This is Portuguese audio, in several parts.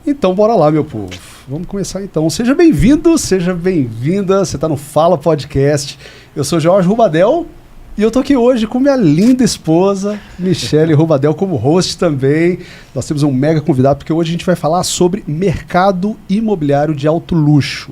Então, bora lá, meu povo. Vamos começar então. Seja bem-vindo, seja bem-vinda. Você está no Fala Podcast. Eu sou Jorge Rubadel e eu tô aqui hoje com minha linda esposa, Michele Rubadel, como host também. Nós temos um mega convidado, porque hoje a gente vai falar sobre mercado imobiliário de alto luxo.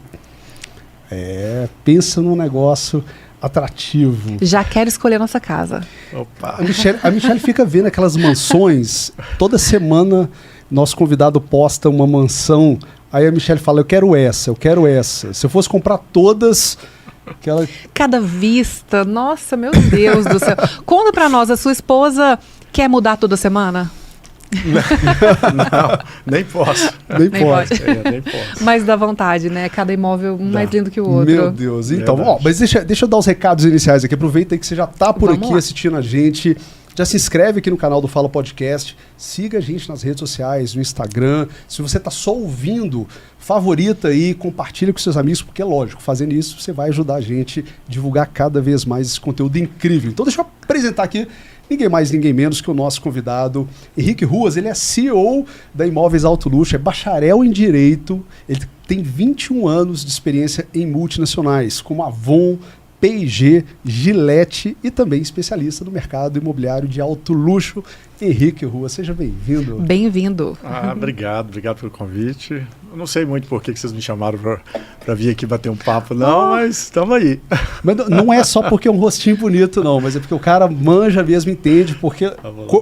Pensa num negócio atrativo. Já quero escolher a nossa casa. Opa. A Michele fica vendo aquelas mansões. Toda semana, nosso convidado posta uma mansão. Aí a Michele fala, eu quero essa, eu quero essa. Se eu fosse comprar todas... Cada vista, nossa, meu Deus do céu. Conta pra nós, a sua esposa quer mudar toda semana? Não, nem posso. Nem posso. Nem posso. Mas dá vontade, né? Cada imóvel mais lindo que o outro. Meu Deus. Então, mas deixa eu dar os recados iniciais aqui. Aproveita aí que você já tá por Vamos aqui lá. assistindo a gente. Já se inscreve aqui no canal do Fala Podcast. Siga a gente nas redes sociais, no Instagram. Se você tá só ouvindo, favorita aí, compartilha com seus amigos, porque é lógico, fazendo isso você vai ajudar a gente a divulgar cada vez mais esse conteúdo incrível. Então deixa eu apresentar aqui ninguém mais, ninguém menos que o nosso convidado, Henrique Ruas. Ele é CEO da Imóveis Alto Luxo, é bacharel em Direito, ele tem 21 anos de experiência em multinacionais, como Avon, P&G, Gillette e também especialista no mercado imobiliário de alto luxo. Henrique Ruas, seja bem-vindo. Bem-vindo. Obrigado pelo convite. Eu não sei muito por que vocês me chamaram para vir aqui bater um papo, não, mas estamos aí. Mas não é só porque é um rostinho bonito, não, mas é porque o cara manja mesmo, entende, porque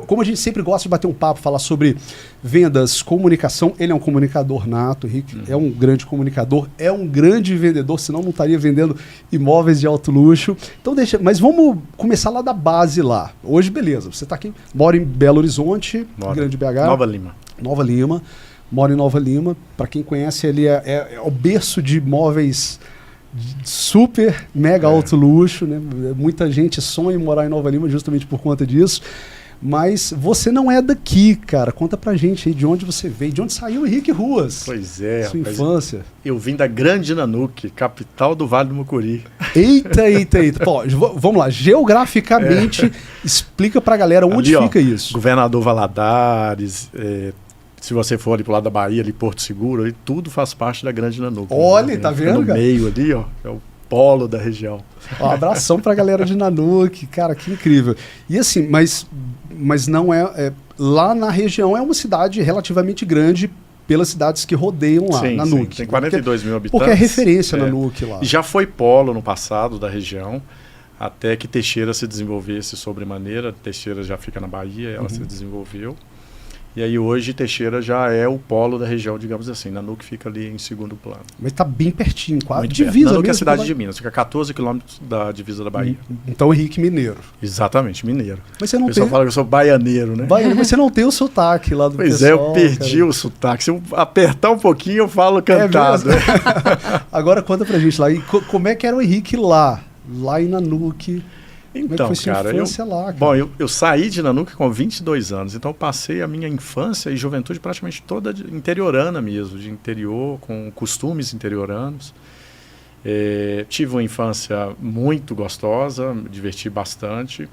como a gente sempre gosta de bater um papo, falar sobre vendas, comunicação, ele é um comunicador nato, Henrique, é um grande comunicador, é um grande vendedor, senão não estaria vendendo imóveis de alto luxo. Então mas vamos começar lá da base lá. Hoje, beleza, você está aqui, mora em Belo Horizonte, Grande BH. Nova Lima. Mora em Nova Lima. Para quem conhece, ele é o berço de imóveis de super, mega alto luxo, né? Muita gente sonha em morar em Nova Lima justamente por conta disso. Mas você não é daqui, cara. Conta pra gente aí de onde você veio, de onde saiu o Henrique Ruas. Pois é, sua infância. Eu vim da Grande Nanuque, capital do Vale do Mucuri. Eita. Pô, vamos lá, geograficamente, explica pra galera onde ali, fica isso. Governador Valadares, se você for ali pro lado da Bahia, ali Porto Seguro, ali, tudo faz parte da Grande Nanuque. Olha, tá vendo, no cara? meio ali, ó, é o polo da região. Um abração pra galera de Nanuque, cara, que incrível. E assim, mas não lá na região é uma cidade relativamente grande pelas cidades que rodeiam lá, Nanuque. Sim, tem 42 mil habitantes. Porque é referência Nanuque lá. E já foi polo no passado da região, até que Teixeira se desenvolvesse sobremaneira. Teixeira já fica na Bahia, ela se desenvolveu. E aí hoje Teixeira já é o polo da região, digamos assim. Nanuque fica ali em segundo plano. Mas tá bem pertinho, quase muito divisa. Nanuque é a mesmo, cidade de Minas, fica a 14 quilômetros da divisa da Bahia. Então Henrique mineiro. Exatamente, mineiro. Mas você não o pessoal fala que eu sou baianeiro, né? Baianeiro, mas você não tem o sotaque lá do pois pessoal. Pois é, eu perdi o sotaque. Se eu apertar um pouquinho, eu falo cantado. Agora conta pra gente lá. E como é que era o Henrique lá em Nanuque? Então, cara, eu saí de Nanuque com 22 anos, então eu passei a minha infância e juventude praticamente toda interiorana mesmo, de interior, com costumes interioranos. Tive uma infância muito gostosa, me diverti bastante.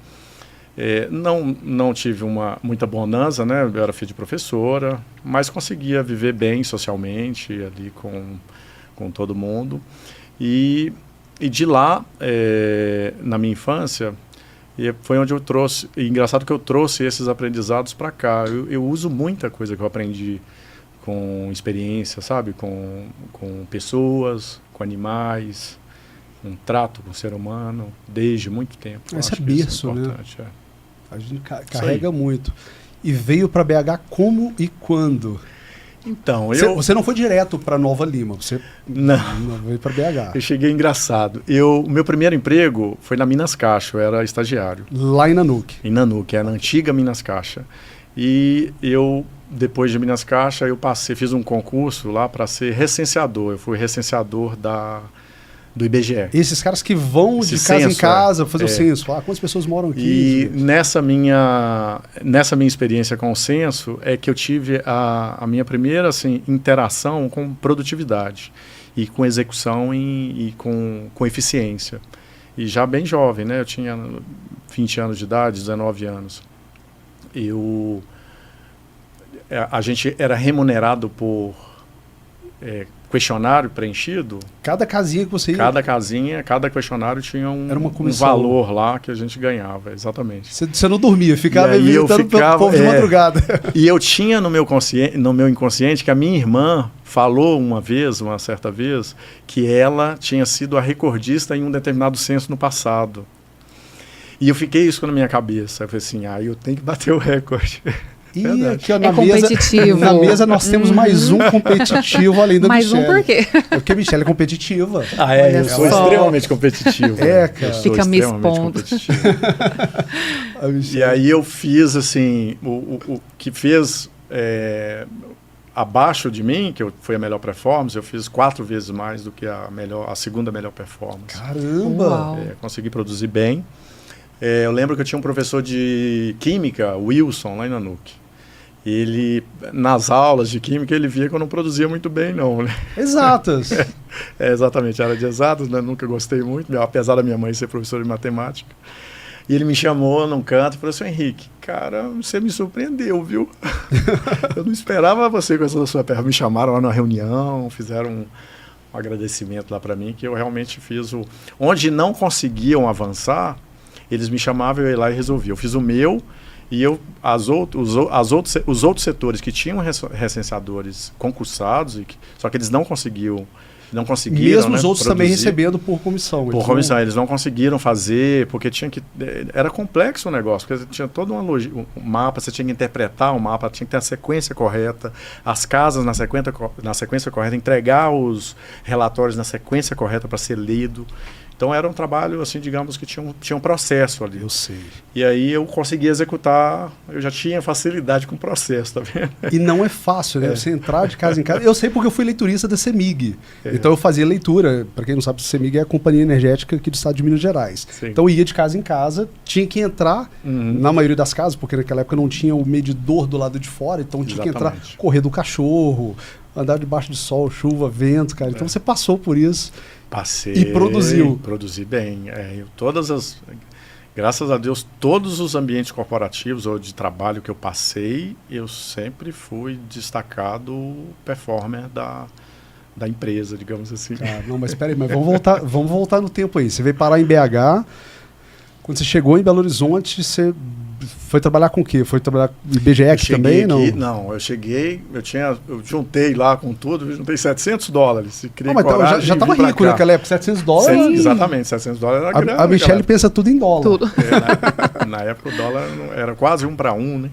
Não tive muita bonança, né? Eu era filho de professora, mas conseguia viver bem socialmente ali com todo mundo. E de lá, na minha infância, foi onde eu trouxe... E engraçado que eu trouxe esses aprendizados para cá. Eu uso muita coisa que eu aprendi com experiência, sabe? Com pessoas, com animais, um trato com o ser humano, desde muito tempo. Esse é berço, né? A gente carrega muito. E veio para BH como e quando? Então, você não foi direto para Nova Lima, você não veio para BH. Eu cheguei engraçado. O meu primeiro emprego foi na Minas Caixa, eu era estagiário. Lá em Nanuque? Em Nanuque, na antiga Minas Caixa. E depois de Minas Caixa, fiz um concurso lá para ser recenseador. Eu fui recenseador do IBGE. Esses caras que vão de casa em casa fazer o censo, quantas pessoas moram aqui? E nessa minha experiência com o censo é que eu tive a minha primeira interação com produtividade e com execução e com eficiência. E já bem jovem, né? Eu tinha 20 anos de idade, 19 anos. A gente era remunerado por questionário preenchido. Cada casinha que você ia... Cada questionário tinha um valor lá que a gente ganhava, exatamente. Você não dormia, ficava visitando o povo de madrugada. E eu tinha no meu inconsciente que a minha irmã falou uma certa vez, que ela tinha sido a recordista em um determinado censo no passado. E eu fiquei isso na minha cabeça. Eu falei assim, eu tenho que bater o recorde. E aqui, ó, competitivo. Na mesa nós temos mais um competitivo além da Michelle. Mais um por quê? Porque a Michelle é competitiva. Eu sou extremamente competitivo. Cara. Fica me expondo. E aí eu fiz, assim, o que fez abaixo de mim, que foi a melhor performance, eu fiz 4 vezes mais do que a segunda melhor performance. Caramba! Consegui produzir bem. Eu lembro que eu tinha um professor de química, Wilson, lá em Nanuque. Ele, nas aulas de química, ele via que eu não produzia muito bem, não. Né? Exatas. Exatamente, era de exatas, né? Nunca gostei muito, apesar da minha mãe ser professora de matemática. E ele me chamou num canto e falou assim, Henrique, cara, você me surpreendeu, viu? Eu não esperava você com essa sua perna. Me chamaram lá na reunião, fizeram um agradecimento lá para mim, que eu realmente fiz Onde não conseguiam avançar, eles me chamavam, eu ia lá e resolvia. Eu fiz o meu e os outros setores que tinham recenseadores concursados, só que eles não conseguiram. Mesmo os outros também recebendo por comissão. Eles não conseguiram fazer, porque era complexo o negócio, porque tinha todo um mapa, você tinha que interpretar o mapa, tinha que ter a sequência correta, as casas na sequência correta, entregar os relatórios na sequência correta para ser lido. Então era um trabalho, assim, digamos que tinha um processo ali. Eu sei. E aí eu consegui executar, eu já tinha facilidade com o processo, tá vendo? E não é fácil, né? Você entrar de casa em casa. Eu sei porque eu fui leiturista da CEMIG. Então eu fazia leitura. Para quem não sabe, a CEMIG é a companhia energética aqui do estado de Minas Gerais. Sim. Então eu ia de casa em casa, tinha que entrar na maioria das casas, porque naquela época não tinha o medidor do lado de fora, então tinha que entrar, correr do cachorro, andar debaixo de sol, chuva, vento, cara. Então você passou por isso. Passei. E produziu. Produzi bem. Graças a Deus, todos os ambientes corporativos ou de trabalho que eu passei, eu sempre fui destacado performer da empresa, digamos assim. Não, mas espera aí, vamos voltar no tempo aí. Você veio parar em BH. Quando você chegou em Belo Horizonte, você foi trabalhar com o quê? Foi trabalhar em IBGE também? Não, eu cheguei, eu juntei lá com tudo, juntei $700. Mas já estava rico naquela época, $700? Exatamente, $700 era grana. A Michelle pensa tudo em dólar. Tudo. Na época o dólar era quase 1 para 1, né?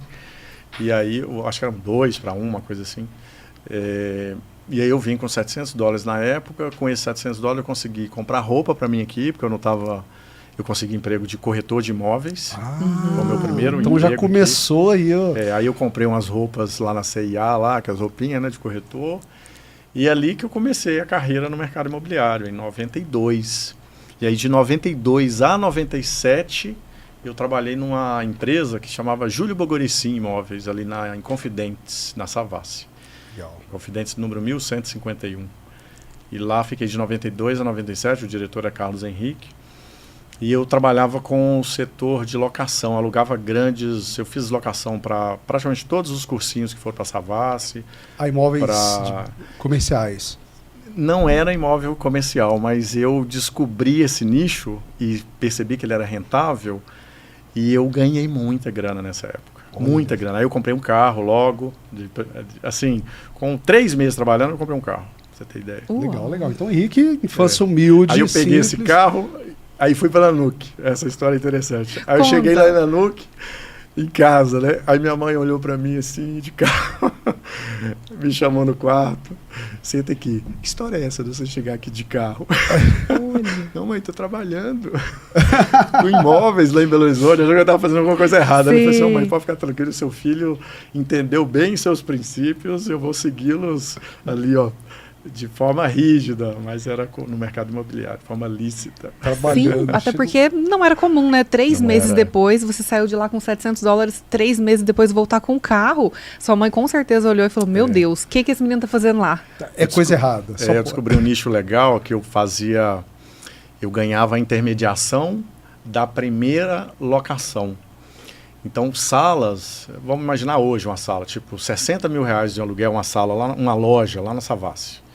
E aí, eu acho que eram 2 para 1, uma coisa assim. E aí eu vim com $700 na época, com esses $700 eu consegui comprar roupa para mim aqui, porque eu consegui emprego de corretor de imóveis. Foi o meu primeiro emprego. Então já começou aqui. Aí. Aí eu comprei umas roupas lá na CIA, que as roupinhas, né, de corretor. E ali que eu comecei a carreira no mercado imobiliário, em 92. E aí de 92 a 97, eu trabalhei numa empresa que chamava Júlio Bogorici Imóveis, ali em Confidentes, na Savassi. Confidentes número 1151. E lá fiquei de 92 a 97, o diretor é Carlos Henrique. E eu trabalhava com o setor de locação, alugava eu fiz locação para praticamente todos os cursinhos que foram para Savassi. Imóveis comerciais. Não era imóvel comercial, mas eu descobri esse nicho e percebi que ele era rentável e eu ganhei muita grana nessa época. Muita grana. Aí eu comprei um carro logo, assim, com 3 meses trabalhando, eu comprei um carro, pra você ter ideia. Legal. Então, Henrique, infância humilde. Aí eu peguei esse carro... Aí fui para Nanuque, essa história é interessante. Aí eu cheguei lá em Nanuque, em casa, né? Aí minha mãe olhou para mim assim, de carro, me chamou no quarto, senta aqui. Que história é essa de você chegar aqui de carro? Não, mãe, tô trabalhando com imóveis lá em Belo Horizonte, eu já estava fazendo alguma coisa errada. Eu falei assim, mãe, pode ficar tranquilo, seu filho entendeu bem seus princípios, eu vou segui-los ali, ó. De forma rígida, mas era no mercado imobiliário, de forma lícita. Sim, até porque não era comum, né? 3 meses depois, você saiu de lá com $700, 3 meses depois voltar com o carro. Sua mãe com certeza olhou e falou, meu Deus, o que esse menino tá fazendo lá? É coisa errada. Eu descobri um nicho legal que eu ganhava a intermediação da primeira locação. Então, salas, vamos imaginar hoje uma sala, tipo R$60 mil de aluguel, uma sala, uma loja lá na Savassi.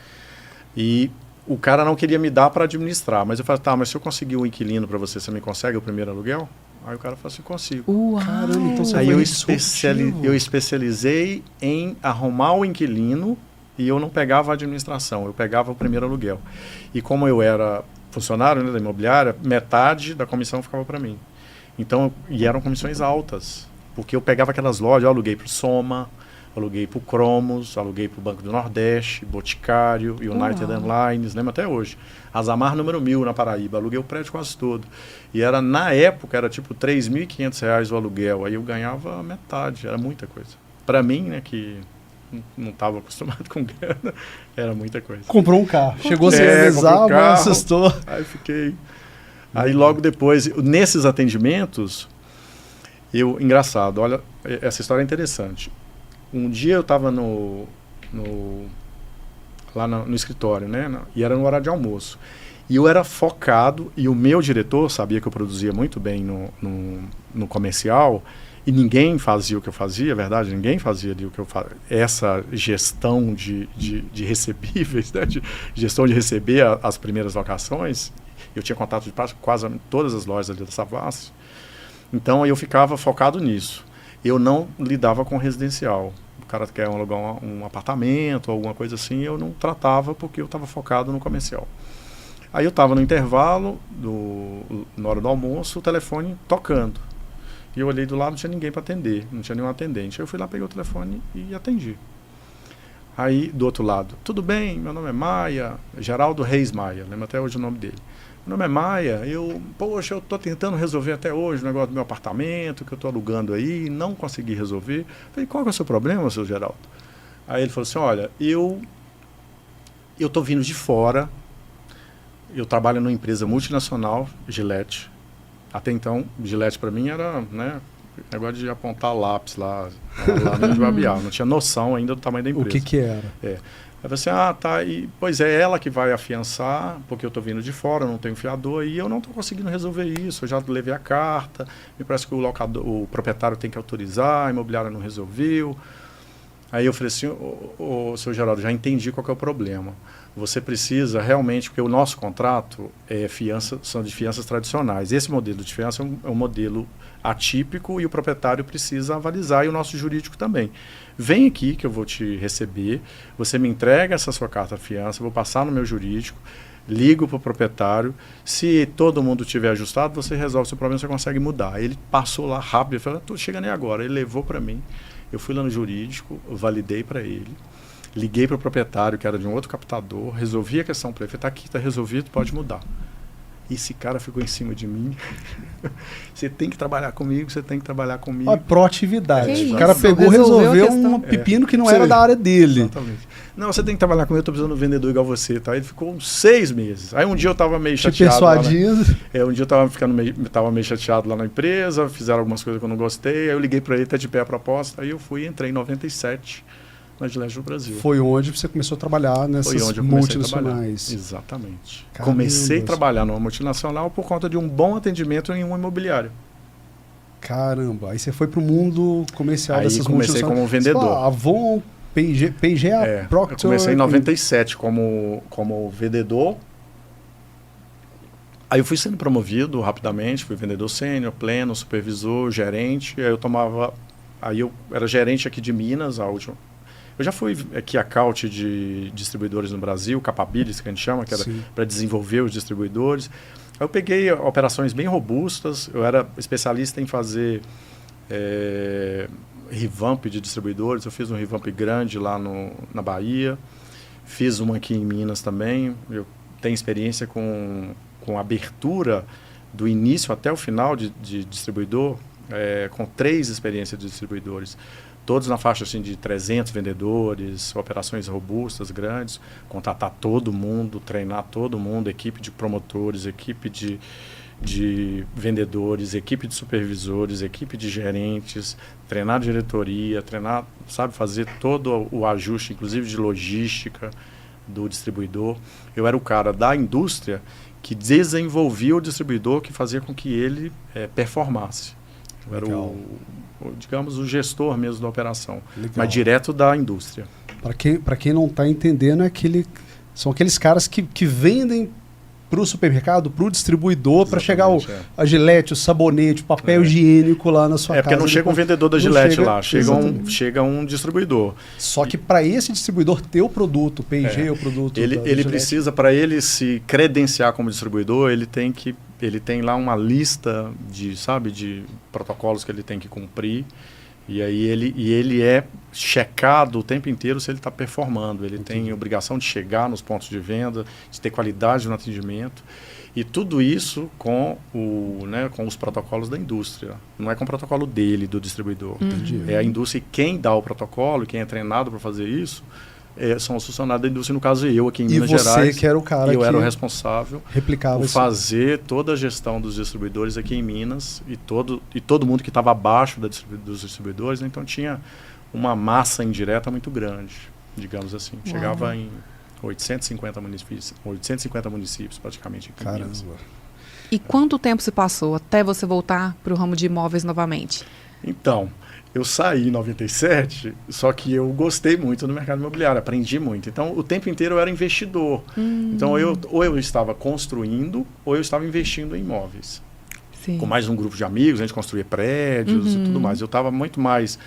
E o cara não queria me dar para administrar, mas eu falei, tá, mas se eu conseguir um inquilino para você, você me consegue o primeiro aluguel? Aí o cara falou assim, consigo. Caramba, então você aí foi eu especializei em arrumar o inquilino e eu não pegava a administração, eu pegava o primeiro aluguel. E como eu era funcionário, né, da imobiliária, metade da comissão ficava para mim. Então, e eram comissões altas, porque eu pegava aquelas lojas, eu aluguei para o Soma, aluguei para o Cromos, aluguei para o Banco do Nordeste, Boticário, United Airlines, lembro até hoje. Azamar número 1000 na Paraíba, aluguei o prédio quase todo. E era, na época, era tipo R$3.500 o aluguel, aí eu ganhava metade, era muita coisa. Para mim, né, que não estava acostumado com grana, era muita coisa. Comprou um carro, chegou sem avisar, mas assustou. Aí fiquei... Aí logo depois, nesses atendimentos, engraçado, olha, essa história é interessante. Um dia eu estava lá no escritório, né? E era no horário de almoço. E eu era focado, e o meu diretor sabia que eu produzia muito bem no comercial, e ninguém fazia o que eu fazia, é verdade, ninguém fazia ali o que eu fazia. Essa gestão de recebíveis, né? De gestão de receber as primeiras locações, eu tinha contato de quase todas as lojas ali da Savassi. Então eu ficava focado nisso. Eu não lidava com residencial. O cara quer alugar um apartamento, alguma coisa assim, eu não tratava porque eu estava focado no comercial. Aí eu estava no intervalo, na hora do almoço, o telefone tocando. E eu olhei do lado, não tinha ninguém para atender, não tinha nenhum atendente. Aí eu fui lá, peguei o telefone e atendi. Aí, do outro lado, tudo bem, meu nome é Maia, Geraldo Reis Maia, lembro até hoje o nome dele. Meu nome é Maia, eu estou tentando resolver até hoje o negócio do meu apartamento, que eu estou alugando aí, não consegui resolver. Falei, qual é o seu problema, seu Geraldo? Aí ele falou assim, olha, eu estou vindo de fora, eu trabalho numa empresa multinacional, Gillette. Até então, Gillette para mim era, né, negócio de apontar lápis lá no Babiá, não tinha noção ainda do tamanho da empresa. O que era? Aí você, tá, pois é ela que vai afiançar, porque eu estou vindo de fora, eu não tenho fiador, e eu não estou conseguindo resolver isso, eu já levei a carta, me parece que o proprietário tem que autorizar, a imobiliária não resolveu. Aí eu falei assim, seu Geraldo, já entendi qual que é o problema. Você precisa realmente, porque o nosso contrato são de fianças tradicionais. Esse modelo de fiança é um modelo atípico e o proprietário precisa avalizar e o nosso jurídico também. Vem aqui que eu vou te receber, você me entrega essa sua carta de fiança, eu vou passar no meu jurídico, ligo para o proprietário, se todo mundo tiver ajustado, você resolve o seu problema, você consegue mudar. Ele passou lá rápido, ele falou, estou chegando aí agora, ele levou para mim, eu fui lá no jurídico, validei para ele, liguei para o proprietário, que era de um outro captador, resolvi a questão para ele, falei, está aqui, está resolvido, pode mudar. Esse cara ficou em cima de mim. Você tem que trabalhar comigo, você tem que trabalhar comigo. A proatividade. O cara pegou, resolveu um pepino que não era da área dele. Exatamente. Não, você tem que trabalhar comigo, eu estou precisando de um vendedor igual você. Tá? Ele ficou 6 meses. Aí um dia eu estava meio chateado. Um dia eu estava meio chateado lá na empresa, fizeram algumas coisas que eu não gostei, aí eu liguei para ele, até de pé a proposta, aí eu entrei em 97 na Gillette do Brasil. Foi onde você começou a trabalhar nessas multinacionais. Exatamente. Caramba. Comecei a trabalhar numa multinacional por conta de um bom atendimento em uma imobiliária. Caramba, aí você foi para o mundo comercial aí dessas multinacionais. Aí comecei como vendedor. Avon, P&G, a Procter... Eu comecei em 97 como vendedor. Aí eu fui sendo promovido rapidamente, fui vendedor sênior, pleno, supervisor, gerente. Aí eu era gerente aqui de Minas, a última. Eu já fui aqui a Caute de distribuidores no Brasil, Capabilis, que a gente chama, que era para desenvolver os distribuidores. Eu peguei operações bem robustas, eu era especialista em fazer revamp de distribuidores, eu fiz um revamp grande lá na Bahia, fiz uma aqui em Minas também, eu tenho experiência com abertura do início até o final de distribuidor, com 3 experiências de distribuidores. Todos na faixa assim, de 300 vendedores, operações robustas, grandes, contratar todo mundo, treinar todo mundo, equipe de promotores, equipe de vendedores, equipe de supervisores, equipe de gerentes, treinar diretoria, fazer todo o ajuste, inclusive de logística do distribuidor. Eu era o cara da indústria que desenvolvia o distribuidor, que fazia com que ele performasse. Eu era digamos, o gestor mesmo da operação, mas direto da indústria. Para quem não está entendendo, é aquele São aqueles caras que vendem para o supermercado, para o distribuidor, para chegar a Gillette, o sabonete, o papel higiênico lá na sua casa. Porque não chega um vendedor da Gillette lá, chega um distribuidor. Só que para esse distribuidor ter o produto, o P&G, o produto ele precisa, para ele se credenciar como distribuidor, ele tem lá uma lista de protocolos que ele tem que cumprir. E aí ele é checado o tempo inteiro se ele está performando. Ele tem obrigação de chegar nos pontos de venda, de ter qualidade no atendimento. E tudo isso com os protocolos da indústria. Não é com o protocolo dele, do distribuidor. É a indústria, e quem dá o protocolo, quem é treinado para fazer isso, são os funcionários da indústria, no caso eu aqui em Minas Gerais. E você que era o cara eu era o responsável por fazer toda a gestão dos distribuidores aqui em Minas e todo mundo que estava abaixo dos distribuidores, né? Então tinha uma massa indireta muito grande, digamos assim. Uau. Chegava em 850 municípios praticamente aqui em Minas. E quanto tempo se passou até você voltar para o ramo de imóveis novamente? Então, eu saí em 97, só que eu gostei muito do mercado imobiliário, aprendi muito. Então, o tempo inteiro eu era investidor. Então, ou eu estava construindo, ou eu estava investindo em imóveis. Sim. Com mais um grupo de amigos, a gente construía prédios e tudo mais. Eu estava muito mais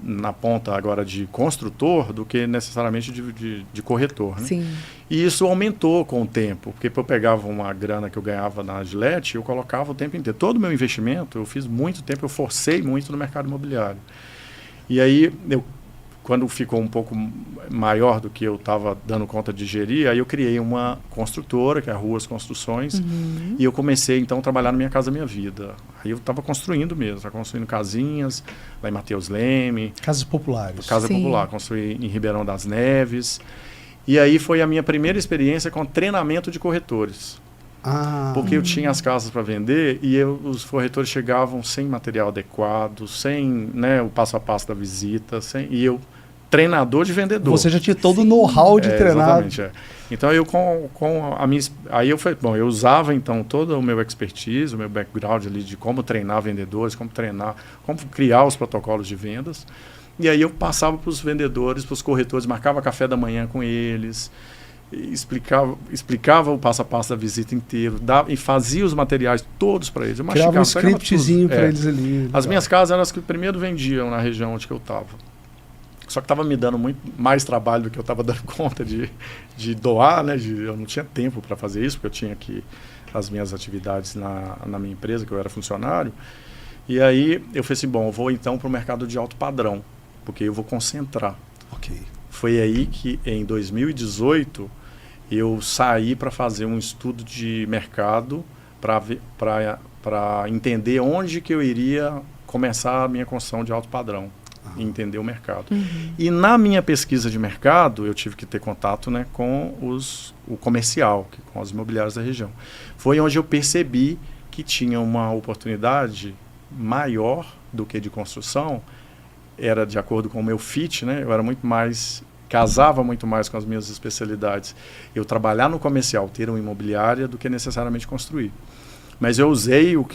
na ponta agora de construtor do que necessariamente de corretor. Né? Sim. E isso aumentou com o tempo, porque eu pegava uma grana que eu ganhava na Gillette e eu colocava o tempo inteiro. Todo o meu investimento, eu fiz muito tempo, eu forcei muito no mercado imobiliário. E aí, quando ficou um pouco maior do que eu estava dando conta de gerir, aí eu criei uma construtora, que é a Ruas Construções, e eu comecei então a trabalhar na Minha Casa Minha Vida. Aí eu estava construindo mesmo, estava construindo casinhas, lá em Mateus Leme. Casas populares. Casa popular, construí em Ribeirão das Neves. E aí foi a minha primeira experiência com treinamento de corretores. Porque eu tinha as casas para vender e os corretores chegavam sem material adequado, sem o passo a passo da visita, e eu, treinador de vendedor. Você já tinha todo o know-how de treinar. Exatamente, Então eu aí eu usava então todo o meu expertise, o meu background ali de como treinar vendedores, como criar os protocolos de vendas. E aí eu passava para os vendedores, para os corretores, marcava café da manhã com eles, explicava o passo a passo da visita inteiro, e fazia os materiais todos para eles. Eu criava um scriptzinho para eles ali. As minhas casas eram as que primeiro vendiam na região onde eu estava. Só que estava me dando muito mais trabalho do que eu estava dando conta de doar, né? Eu não tinha tempo para fazer isso, porque eu tinha aqui as minhas atividades na minha empresa, que eu era funcionário. E aí eu falei assim, eu vou então para o mercado de alto padrão, porque eu vou concentrar. Foi aí que, em 2018, eu saí para fazer um estudo de mercado para entender onde que eu iria começar a minha construção de alto padrão. E entender o mercado. E na minha pesquisa de mercado, eu tive que ter contato com o comercial, com as imobiliárias da região. Foi onde eu percebi que tinha uma oportunidade maior do que de construção, era de acordo com o meu fit, né? Eu era casava muito mais com as minhas especialidades. Eu trabalhar no comercial, ter uma imobiliária, do que necessariamente construir. Mas eu usei o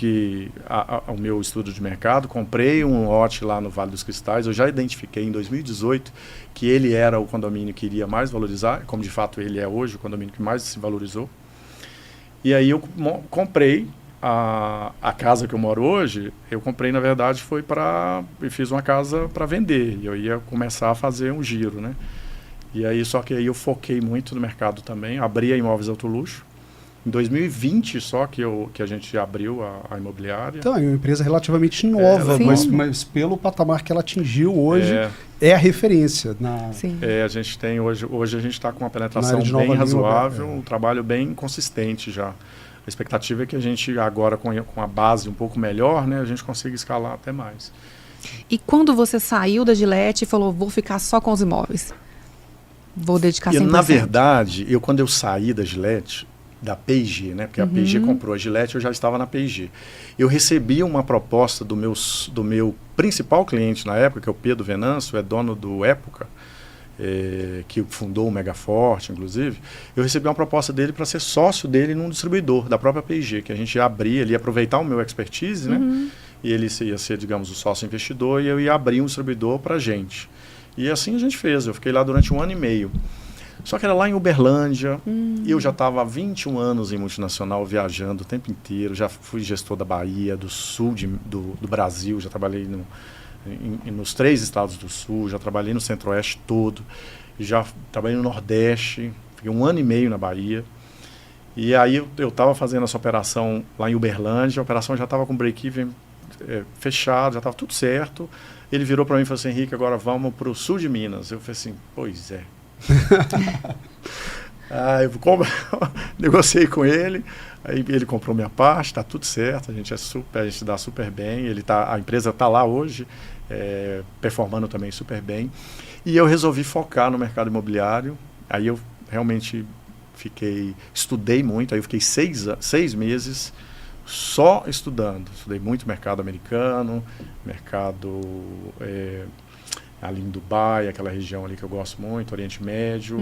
meu estudo de mercado, comprei um lote lá no Vale dos Cristais, eu já identifiquei em 2018 que ele era o condomínio que iria mais valorizar, como de fato ele é hoje, o condomínio que mais se valorizou. E aí eu comprei a casa que eu moro hoje, eu comprei, na verdade, eu fiz uma casa para vender, e eu ia começar a fazer um giro, né? E aí, só que aí eu foquei muito no mercado também, abri a Imóveis Alto Luxo. Em 2020 só que a gente abriu a imobiliária. Então, é uma empresa relativamente nova, mas pelo patamar que ela atingiu hoje, é a referência. A gente tem hoje a gente está com uma penetração bem razoável, um trabalho bem consistente já. A expectativa é que a gente agora, com a base um pouco melhor, né, a gente consiga escalar até mais. E quando você saiu da Gillette e falou, vou ficar só com os imóveis, vou dedicar 100%? Na verdade, quando eu saí da Gillette, da P&G, né? Porque a P&G comprou a Gillette, eu já estava na P&G. Eu recebi uma proposta do meu principal cliente na época, que é o Pedro Venâncio, é dono do Época, que fundou o Megaforte, inclusive. Eu recebi uma proposta dele para ser sócio dele num distribuidor da própria P&G, que a gente ia abrir, ele ia aproveitar o meu expertise, né? E ele ia ser, digamos, o sócio investidor, e eu ia abrir um distribuidor para a gente. E assim a gente fez. Eu fiquei lá durante 1 ano e meio. Só que era lá em Uberlândia, e eu já estava há 21 anos em multinacional, viajando o tempo inteiro, já fui gestor da Bahia, do sul do Brasil, já trabalhei nos 3 estados do sul, já trabalhei no Centro-Oeste todo, já trabalhei no Nordeste, fiquei 1 ano e meio na Bahia. E aí eu estava fazendo essa operação lá em Uberlândia, a operação já estava com break-even fechado, já estava tudo certo. Ele virou para mim e falou assim: Henrique, agora vamos para o sul de Minas. Eu falei assim: pois é. Eu negociei com ele, aí ele comprou minha parte, está tudo certo, a gente se dá super bem, a empresa está lá hoje, performando também super bem. E eu resolvi focar no mercado imobiliário. Aí eu realmente estudei muito, aí eu fiquei 6 meses só estudando. Estudei muito mercado americano, mercado ali em Dubai, aquela região ali que eu gosto muito, Oriente Médio.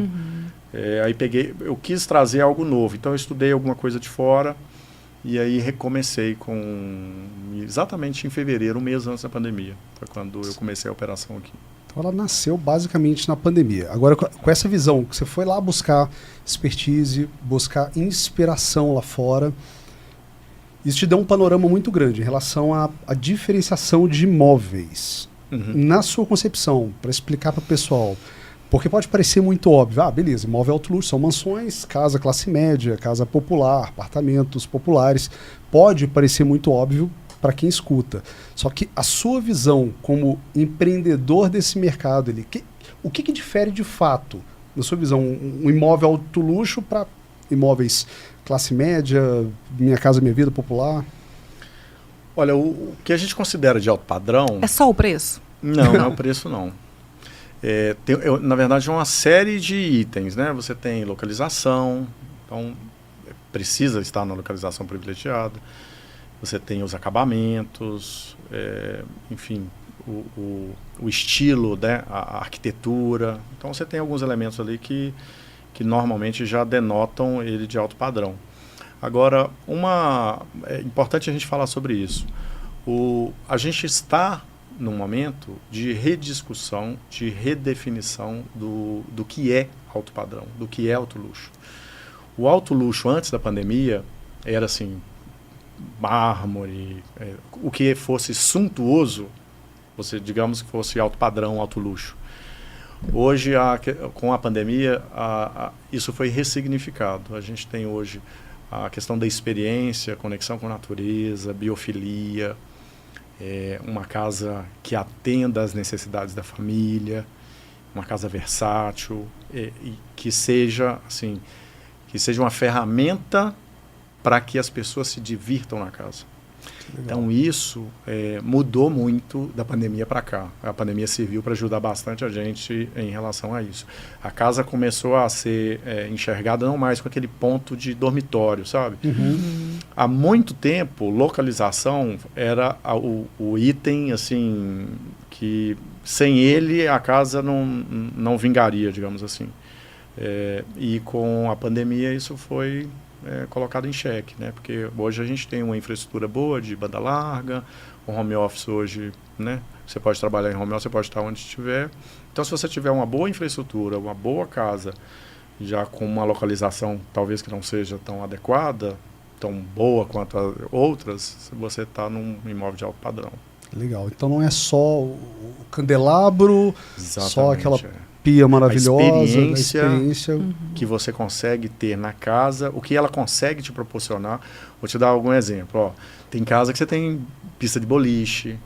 Aí eu quis trazer algo novo, então eu estudei alguma coisa de fora e aí recomecei exatamente em fevereiro, um mês antes da pandemia. Foi quando eu comecei a operação aqui. Então ela nasceu basicamente na pandemia. Agora, com essa visão, que você foi lá buscar expertise, buscar inspiração lá fora, isso te deu um panorama muito grande em relação à diferenciação de imóveis. Na sua concepção, para explicar para o pessoal, porque pode parecer muito óbvio, beleza, imóvel alto luxo, são mansões, casa classe média, casa popular, apartamentos populares, pode parecer muito óbvio para quem escuta. Só que a sua visão como empreendedor desse mercado, o que difere de fato, na sua visão, um imóvel alto luxo para imóveis classe média, Minha Casa Minha Vida popular? Olha, o que a gente considera de alto padrão... É só o preço? Não é o preço, não. Na verdade, é uma série de itens, né? Você tem localização, então precisa estar na localização privilegiada. Você tem os acabamentos, enfim, o estilo, né? A arquitetura. Então você tem alguns elementos ali que normalmente já denotam ele de alto padrão. Agora, é importante a gente falar sobre isso. A gente está num momento de rediscussão, de redefinição do que é alto padrão, do que é alto luxo. O alto luxo antes da pandemia era assim, mármore, o que fosse suntuoso, digamos que fosse alto padrão, alto luxo. Hoje, com a pandemia, isso foi ressignificado. A gente tem hoje a questão da experiência, conexão com a natureza, biofilia, uma casa que atenda às necessidades da família, uma casa versátil, e que seja uma ferramenta para que as pessoas se divirtam na casa. Legal. Então isso mudou muito da pandemia para cá. A pandemia serviu para ajudar bastante a gente em relação a isso. A casa começou a ser enxergada não mais com aquele ponto de dormitório, sabe? Há muito tempo, localização era o item assim que sem ele a casa não vingaria, digamos assim. E com a pandemia isso foi colocado em xeque, né? Porque hoje a gente tem uma infraestrutura boa de banda larga, o home office hoje, né? Você pode trabalhar em home office, você pode estar onde estiver. Então, se você tiver uma boa infraestrutura, uma boa casa, já com uma localização talvez que não seja tão adequada, tão boa quanto as outras, você está num imóvel de alto padrão. Legal. Então não é só o candelabro, exatamente, só aquela pia maravilhosa, a experiência que você consegue ter na casa, o que ela consegue te proporcionar. Vou te dar algum exemplo. Tem casa que você tem pista de boliche,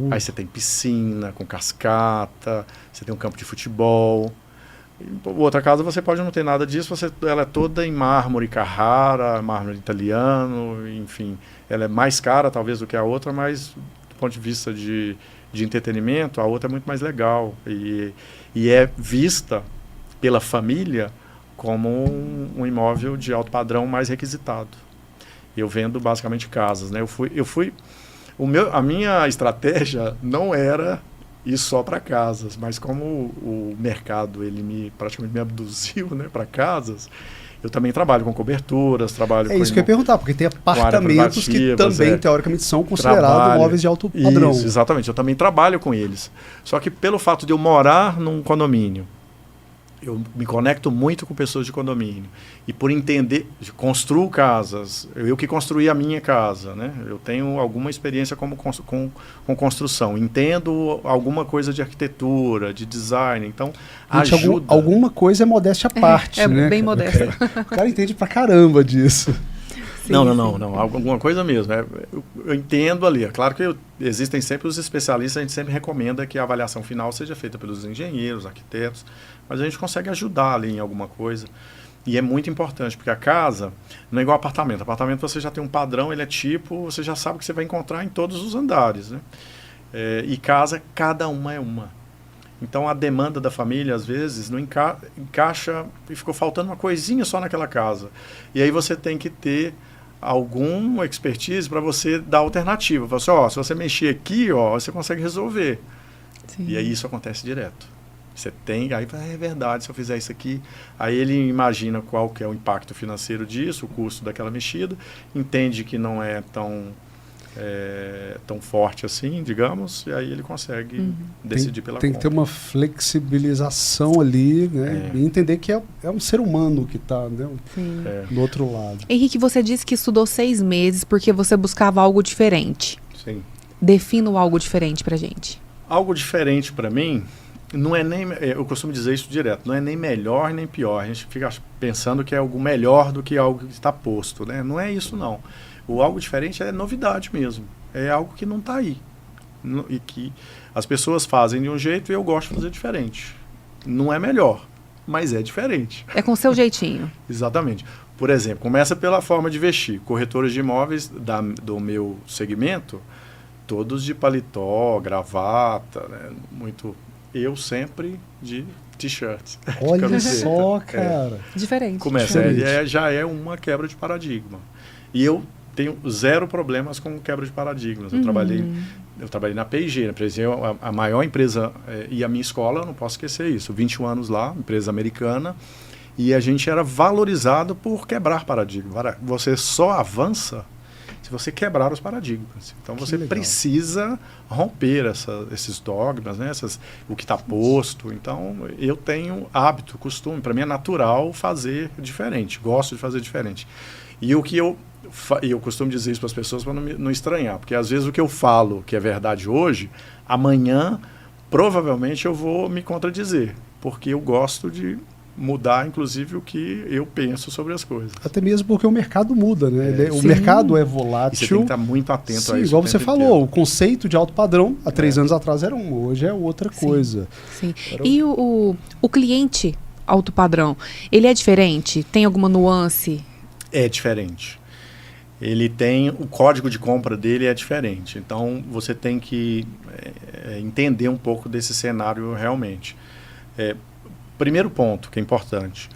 aí você tem piscina com cascata, você tem um campo de futebol. Outra casa você pode não ter nada disso, ela é toda em mármore Carrara, mármore italiano, enfim. Ela é mais cara talvez do que a outra, mas do ponto de vista de entretenimento, a outra é muito mais legal e é vista pela família como um imóvel de alto padrão mais requisitado. Eu vendo basicamente casas, né? A minha estratégia não era ir só para casas, mas como o mercado praticamente me abduziu, né, para casas, eu também trabalho com coberturas, trabalho com... isso que eu ia perguntar, porque tem apartamentos que também, teoricamente, são considerados imóveis de alto padrão. Isso, exatamente. Eu também trabalho com eles. Só que pelo fato de eu morar num condomínio eu me conecto muito com pessoas de condomínio. E por entender, construo casas, eu que construí a minha casa, né? Eu tenho alguma experiência com construção, entendo alguma coisa de arquitetura, de design, então ajuda. Alguma coisa é modéstia à parte, né? É bem modesta. O cara entende pra caramba disso. Sim, não, alguma coisa mesmo. Eu entendo ali. É claro que existem sempre os especialistas, a gente sempre recomenda que a avaliação final seja feita pelos engenheiros, arquitetos, mas a gente consegue ajudar ali em alguma coisa. E é muito importante, porque a casa não é igual apartamento. Apartamento você já tem um padrão, ele é tipo, você já sabe que você vai encontrar em todos os andares, né? E casa, cada uma é uma. Então a demanda da família, às vezes, não encaixa e ficou faltando uma coisinha só naquela casa. E aí você tem que ter alguma expertise para você dar alternativa. Você, se você mexer aqui, você consegue resolver. Sim. E aí isso acontece direto. Você tem, aí é verdade, se eu fizer isso aqui, aí ele imagina qual que é o impacto financeiro disso, o custo daquela mexida, entende que não é tão forte assim, digamos, e aí ele consegue decidir pela compra. Tem que ter uma flexibilização ali, né? E entender que é um ser humano que está, né, do outro lado. Henrique, você disse que estudou 6 meses porque você buscava algo diferente. Sim. Defina o algo diferente pra gente. Algo diferente para mim não é nem, eu costumo dizer isso direto, não é nem melhor nem pior. A gente fica pensando que é algo melhor do que algo que está posto, né? Não é isso, não. O algo diferente é novidade mesmo. É algo que não está aí. E que as pessoas fazem de um jeito e eu gosto de fazer diferente. Não é melhor, mas é diferente. É com o seu jeitinho. Exatamente. Por exemplo, começa pela forma de vestir. Corretores de imóveis do meu segmento, todos de paletó, gravata, né? Muito... Eu sempre de t-shirt. Olha só, cara. Diferente. Começa. Já é uma quebra de paradigma. E eu tenho 0 problemas com quebra de paradigmas. Eu trabalhei na P&G, a maior empresa, e a minha escola, não posso esquecer isso, 21 anos lá, empresa americana, e a gente era valorizado por quebrar paradigmas. Você só avança se você quebrar os paradigmas. Então você precisa romper esses dogmas, né? O que está posto. Então eu tenho hábito, costume, para mim é natural fazer diferente, gosto de fazer diferente. E o que eu costumo dizer isso para as pessoas para não estranhar, porque às vezes o que eu falo que é verdade hoje, amanhã provavelmente eu vou me contradizer, porque eu gosto de mudar, inclusive, o que eu penso sobre as coisas. Até mesmo porque o mercado muda, né? O mercado é volátil. E você tem que estar muito atento a isso. Igual você falou, o conceito de alto padrão, há 3 anos atrás era hoje é outra coisa. Sim. E o cliente alto padrão, ele é diferente? Tem alguma nuance? É diferente. Ele tem, o código de compra dele é diferente. Então, você tem que entender um pouco desse cenário realmente. Primeiro ponto, que é importante,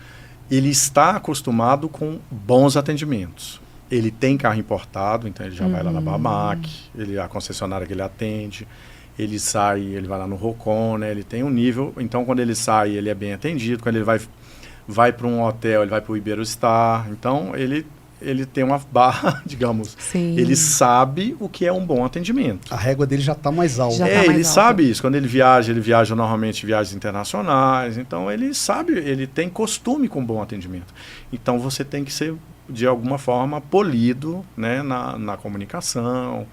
ele está acostumado com bons atendimentos. Ele tem carro importado, então ele já vai lá na Bamac, a concessionária que ele atende, ele sai, ele vai lá no Rocon, né? Ele tem um nível, então quando ele sai, ele é bem atendido, quando ele vai para um hotel, ele vai para o Iberostar, então ele tem uma barra, digamos, ele sabe o que é um bom atendimento. A régua dele já está mais alta. Ele sabe isso. Quando ele viaja normalmente viagens internacionais, então ele sabe, ele tem costume com bom atendimento. Então você tem que ser, de alguma forma, polido, né, na comunicação,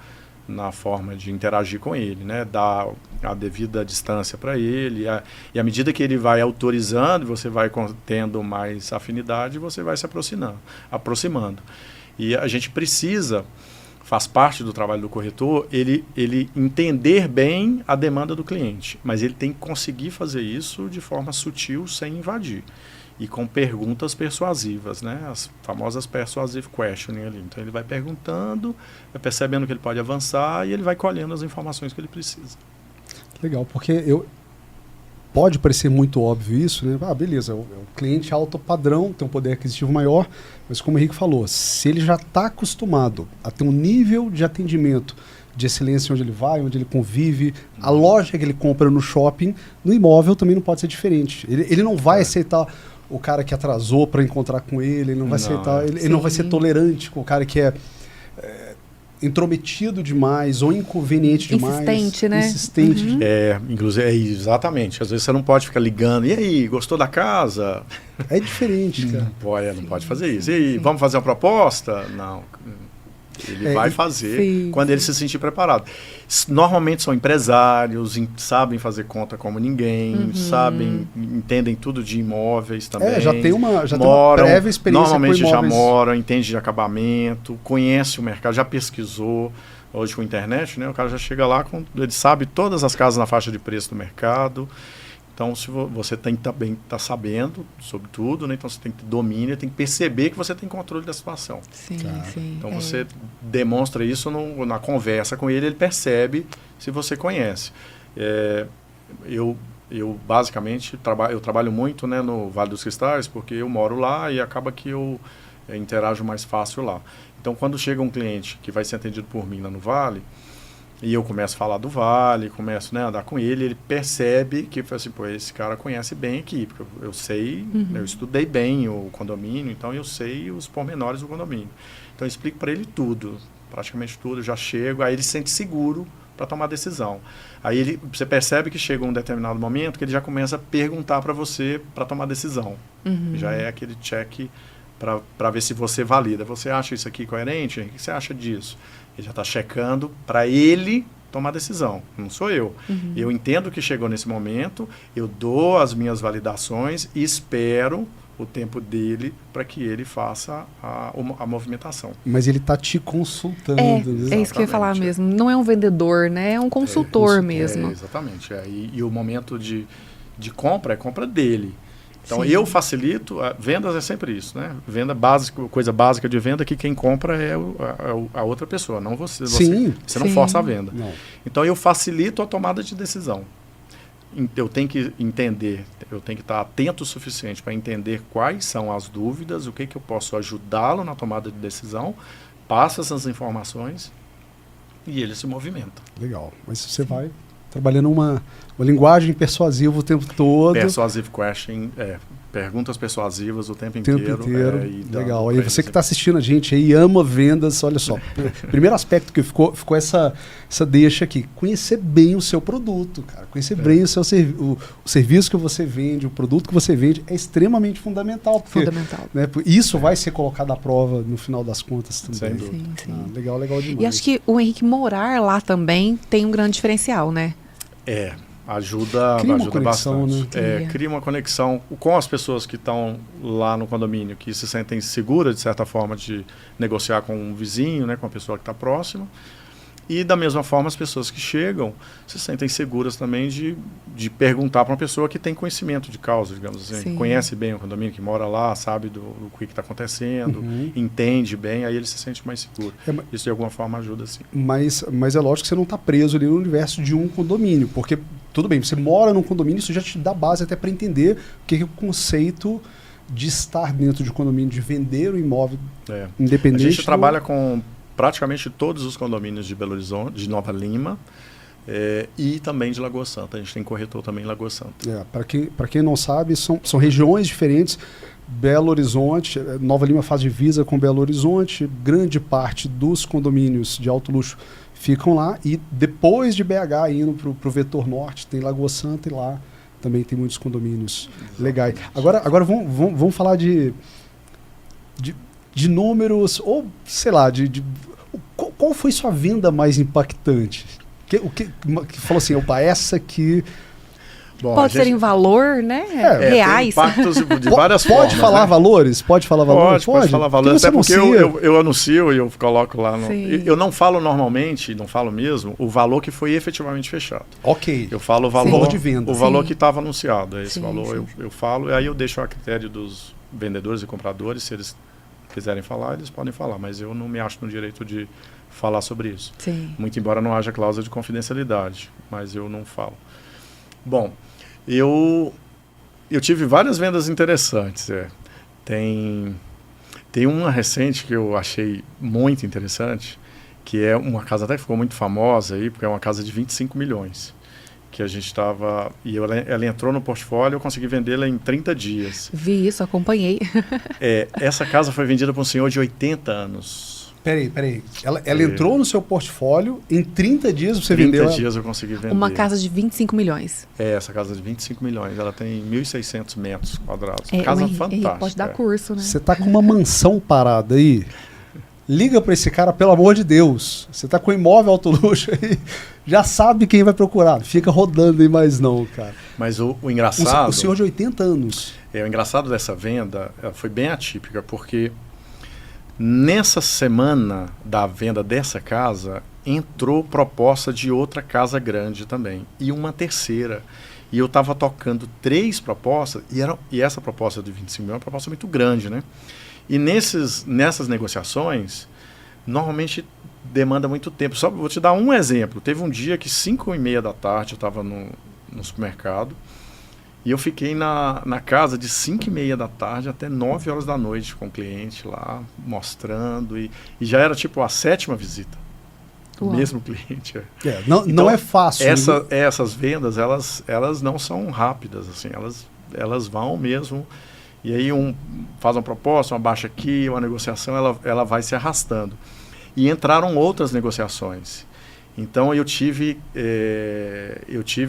na forma de interagir com ele, né, dar a devida distância para ele, e à medida que ele vai autorizando, você vai tendo mais afinidade, você vai se aproximando. E a gente precisa, faz parte do trabalho do corretor, ele entender bem a demanda do cliente, mas ele tem que conseguir fazer isso de forma sutil, sem invadir. E com perguntas persuasivas, né? As famosas persuasive questioning ali. Então ele vai perguntando, vai percebendo que ele pode avançar e ele vai colhendo as informações que ele precisa. Legal, porque pode parecer muito óbvio isso, né? Beleza, o cliente alto padrão, tem um poder aquisitivo maior, mas como o Henrique falou, se ele já está acostumado a ter um nível de atendimento de excelência onde ele vai, onde ele convive, a loja que ele compra no shopping, no imóvel também não pode ser diferente. Ele não vai aceitar o cara que atrasou para encontrar com ele não vai aceitar, ele não vai ser tolerante com o cara que intrometido demais ou inconveniente demais. Insistente, né? Insistente. Inclusive, exatamente. Às vezes você não pode ficar ligando. E aí, gostou da casa? É diferente, cara. Não pode fazer isso. E aí, vamos fazer uma proposta? Não. Ele vai fazer quando ele se sentir preparado. Normalmente são empresários, sabem fazer conta como ninguém, entendem tudo de imóveis também. Já tem uma prévia experiência normalmente com imóveis. Já moram, entende de acabamento, conhece o mercado, já pesquisou. Hoje com a internet, né, o cara já chega lá, ele sabe todas as casas na faixa de preço do mercado. Então, se você tem que também estar sabendo sobre tudo, né? Então você tem que ter domínio, tem que perceber que você tem controle da situação. Sim. Então você demonstra isso na conversa com ele percebe se você conhece. Eu basicamente trabalho muito, né, no Vale dos Cristais, porque eu moro lá e acaba que eu interajo mais fácil lá. Então, quando chega um cliente que vai ser atendido por mim lá no Vale, e eu começo a falar do Vale, começo, né, a andar com ele percebe que assim, esse cara conhece bem aqui, porque eu sei, eu estudei bem o condomínio, então eu sei os pormenores do condomínio. Então eu explico para ele tudo, praticamente tudo, eu já chego, aí ele se sente seguro para tomar decisão. Aí você percebe que chega um determinado momento que ele já começa a perguntar para você para tomar decisão. Já é aquele check para ver se você valida. Você acha isso aqui coerente? O que você acha disso? Ele já está checando para ele tomar decisão, não sou eu. Eu entendo que chegou nesse momento, eu dou as minhas validações e espero o tempo dele para que ele faça a movimentação. Mas ele está te consultando. É isso que eu ia falar mesmo. Não é um vendedor, né? É um consultor mesmo. Exatamente. E o momento de compra é compra dele. Então, eu facilito, vendas é sempre isso, né? Venda básica, coisa básica de venda, que quem compra é a outra pessoa, não você. Você não força a venda. Não. Então, eu facilito a tomada de decisão. Eu tenho que entender, eu tenho que estar atento o suficiente para entender quais são as dúvidas, o que eu posso ajudá-lo na tomada de decisão, passo essas informações e ele se movimenta. Legal. Mas você vai trabalhando uma linguagem persuasiva o tempo todo. Persuasive question, perguntas persuasivas o tempo inteiro. Legal. Aí você que está assistindo a gente aí ama vendas, olha só. Primeiro aspecto que ficou essa deixa aqui. Conhecer bem o seu produto, cara. Conhecer bem o seu o serviço que você vende, o produto que você vende é extremamente fundamental. Porque, né, isso vai ser colocado à prova no final das contas também. Sim. Legal demais. E acho que o Henrique morar lá também tem um grande diferencial, né? Ajuda bastante. Né? Cria uma conexão com as pessoas que estão lá no condomínio, que se sentem seguras, de certa forma, de negociar com um vizinho, né, com a pessoa que está próxima. E, da mesma forma, as pessoas que chegam se sentem seguras também de perguntar para uma pessoa que tem conhecimento de causa, digamos assim, que conhece bem o condomínio, que mora lá, sabe do que está acontecendo, entende bem, aí ele se sente mais seguro. Isso, de alguma forma, ajuda, sim. Mas é lógico que você não está preso ali no universo de um condomínio, porque, tudo bem, você mora num condomínio, isso já te dá base até para entender o que é o conceito de estar dentro de um condomínio, de vender o imóvel independente. A gente trabalha com praticamente todos os condomínios de Belo Horizonte, de Nova Lima e também de Lagoa Santa. A gente tem corretor também em Lagoa Santa. Para quem não sabe, são regiões diferentes. Belo Horizonte, Nova Lima faz divisa com Belo Horizonte, grande parte dos condomínios de alto luxo ficam lá, e depois de BH, indo para o vetor norte, tem Lagoa Santa, e lá também tem muitos condomínios legais. Agora vamos falar de números, ou sei lá, qual foi sua venda mais impactante? Que falou assim, opa, essa aqui... Bom, pode ser em valor, né? Reais. Tem impactos de várias formas. Pode falar valores? Pode falar valores? Pode falar valores, até porque eu anuncio e eu coloco lá. Eu não falo normalmente, não falo mesmo, o valor que foi efetivamente fechado. Ok. Eu falo o valor de venda. O valor que estava anunciado. Esse valor eu falo, e aí eu deixo a critério dos vendedores e compradores, se eles quiserem falar, eles podem falar, mas eu não me acho no direito de falar sobre isso. Muito embora não haja cláusula de confidencialidade, mas eu não falo. Bom, eu tive várias vendas interessantes. Tem uma recente que eu achei muito interessante, que é uma casa até que ficou muito famosa aí, porque é uma casa de 25 milhões. Que a gente estava... E ela entrou no portfólio, eu consegui vendê-la em 30 dias. Vi isso, acompanhei. Essa casa foi vendida por um senhor de 80 anos. Peraí. Ela entrou no seu portfólio, em 30 dias você vendeu? 30 dias eu consegui vender. Uma casa de 25 milhões. Essa casa de 25 milhões. Ela tem 1.600 metros quadrados. Casa fantástica. Pode dar curso, né? Você tá com uma mansão parada aí. Liga para esse cara, pelo amor de Deus. Você tá com imóvel alto luxo aí. Já sabe quem vai procurar. Fica rodando aí mais não, cara. Mas o engraçado... O senhor de 80 anos. O engraçado dessa venda foi bem atípica, porque nessa semana da venda dessa casa, entrou proposta de outra casa grande também. E uma terceira. E eu estava tocando 3 propostas, e essa proposta de 25 milhões é uma proposta muito grande, né? E nessas negociações, normalmente demanda muito tempo. Só vou te dar um exemplo. Teve um dia que 5h30 da tarde eu estava no supermercado e eu fiquei na casa de 5h30 da tarde até 9 horas da noite com o cliente lá, mostrando. E já era tipo a 7ª visita. O mesmo cliente. Não é fácil. Essas vendas, elas não são rápidas. Assim, elas vão mesmo... E aí faz uma proposta, uma baixa aqui, uma negociação, ela vai se arrastando. E entraram outras negociações. Então eu tive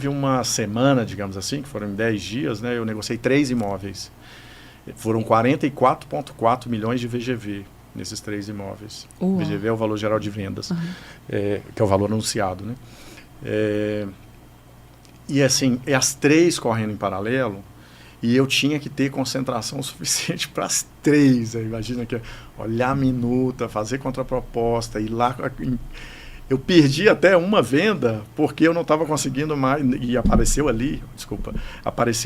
uma semana, digamos assim, que foram 10 dias, né? Eu negociei 3 imóveis. Foram 44,4 milhões de VGV nesses 3 imóveis. VGV é o valor geral de vendas, que é o valor anunciado, né? E assim, as 3 correndo em paralelo. E eu tinha que ter concentração suficiente para as 3. Imagina que olhar a minuta, fazer contraproposta, ir lá. Eu perdi até uma venda porque eu não estava conseguindo mais. E apareceu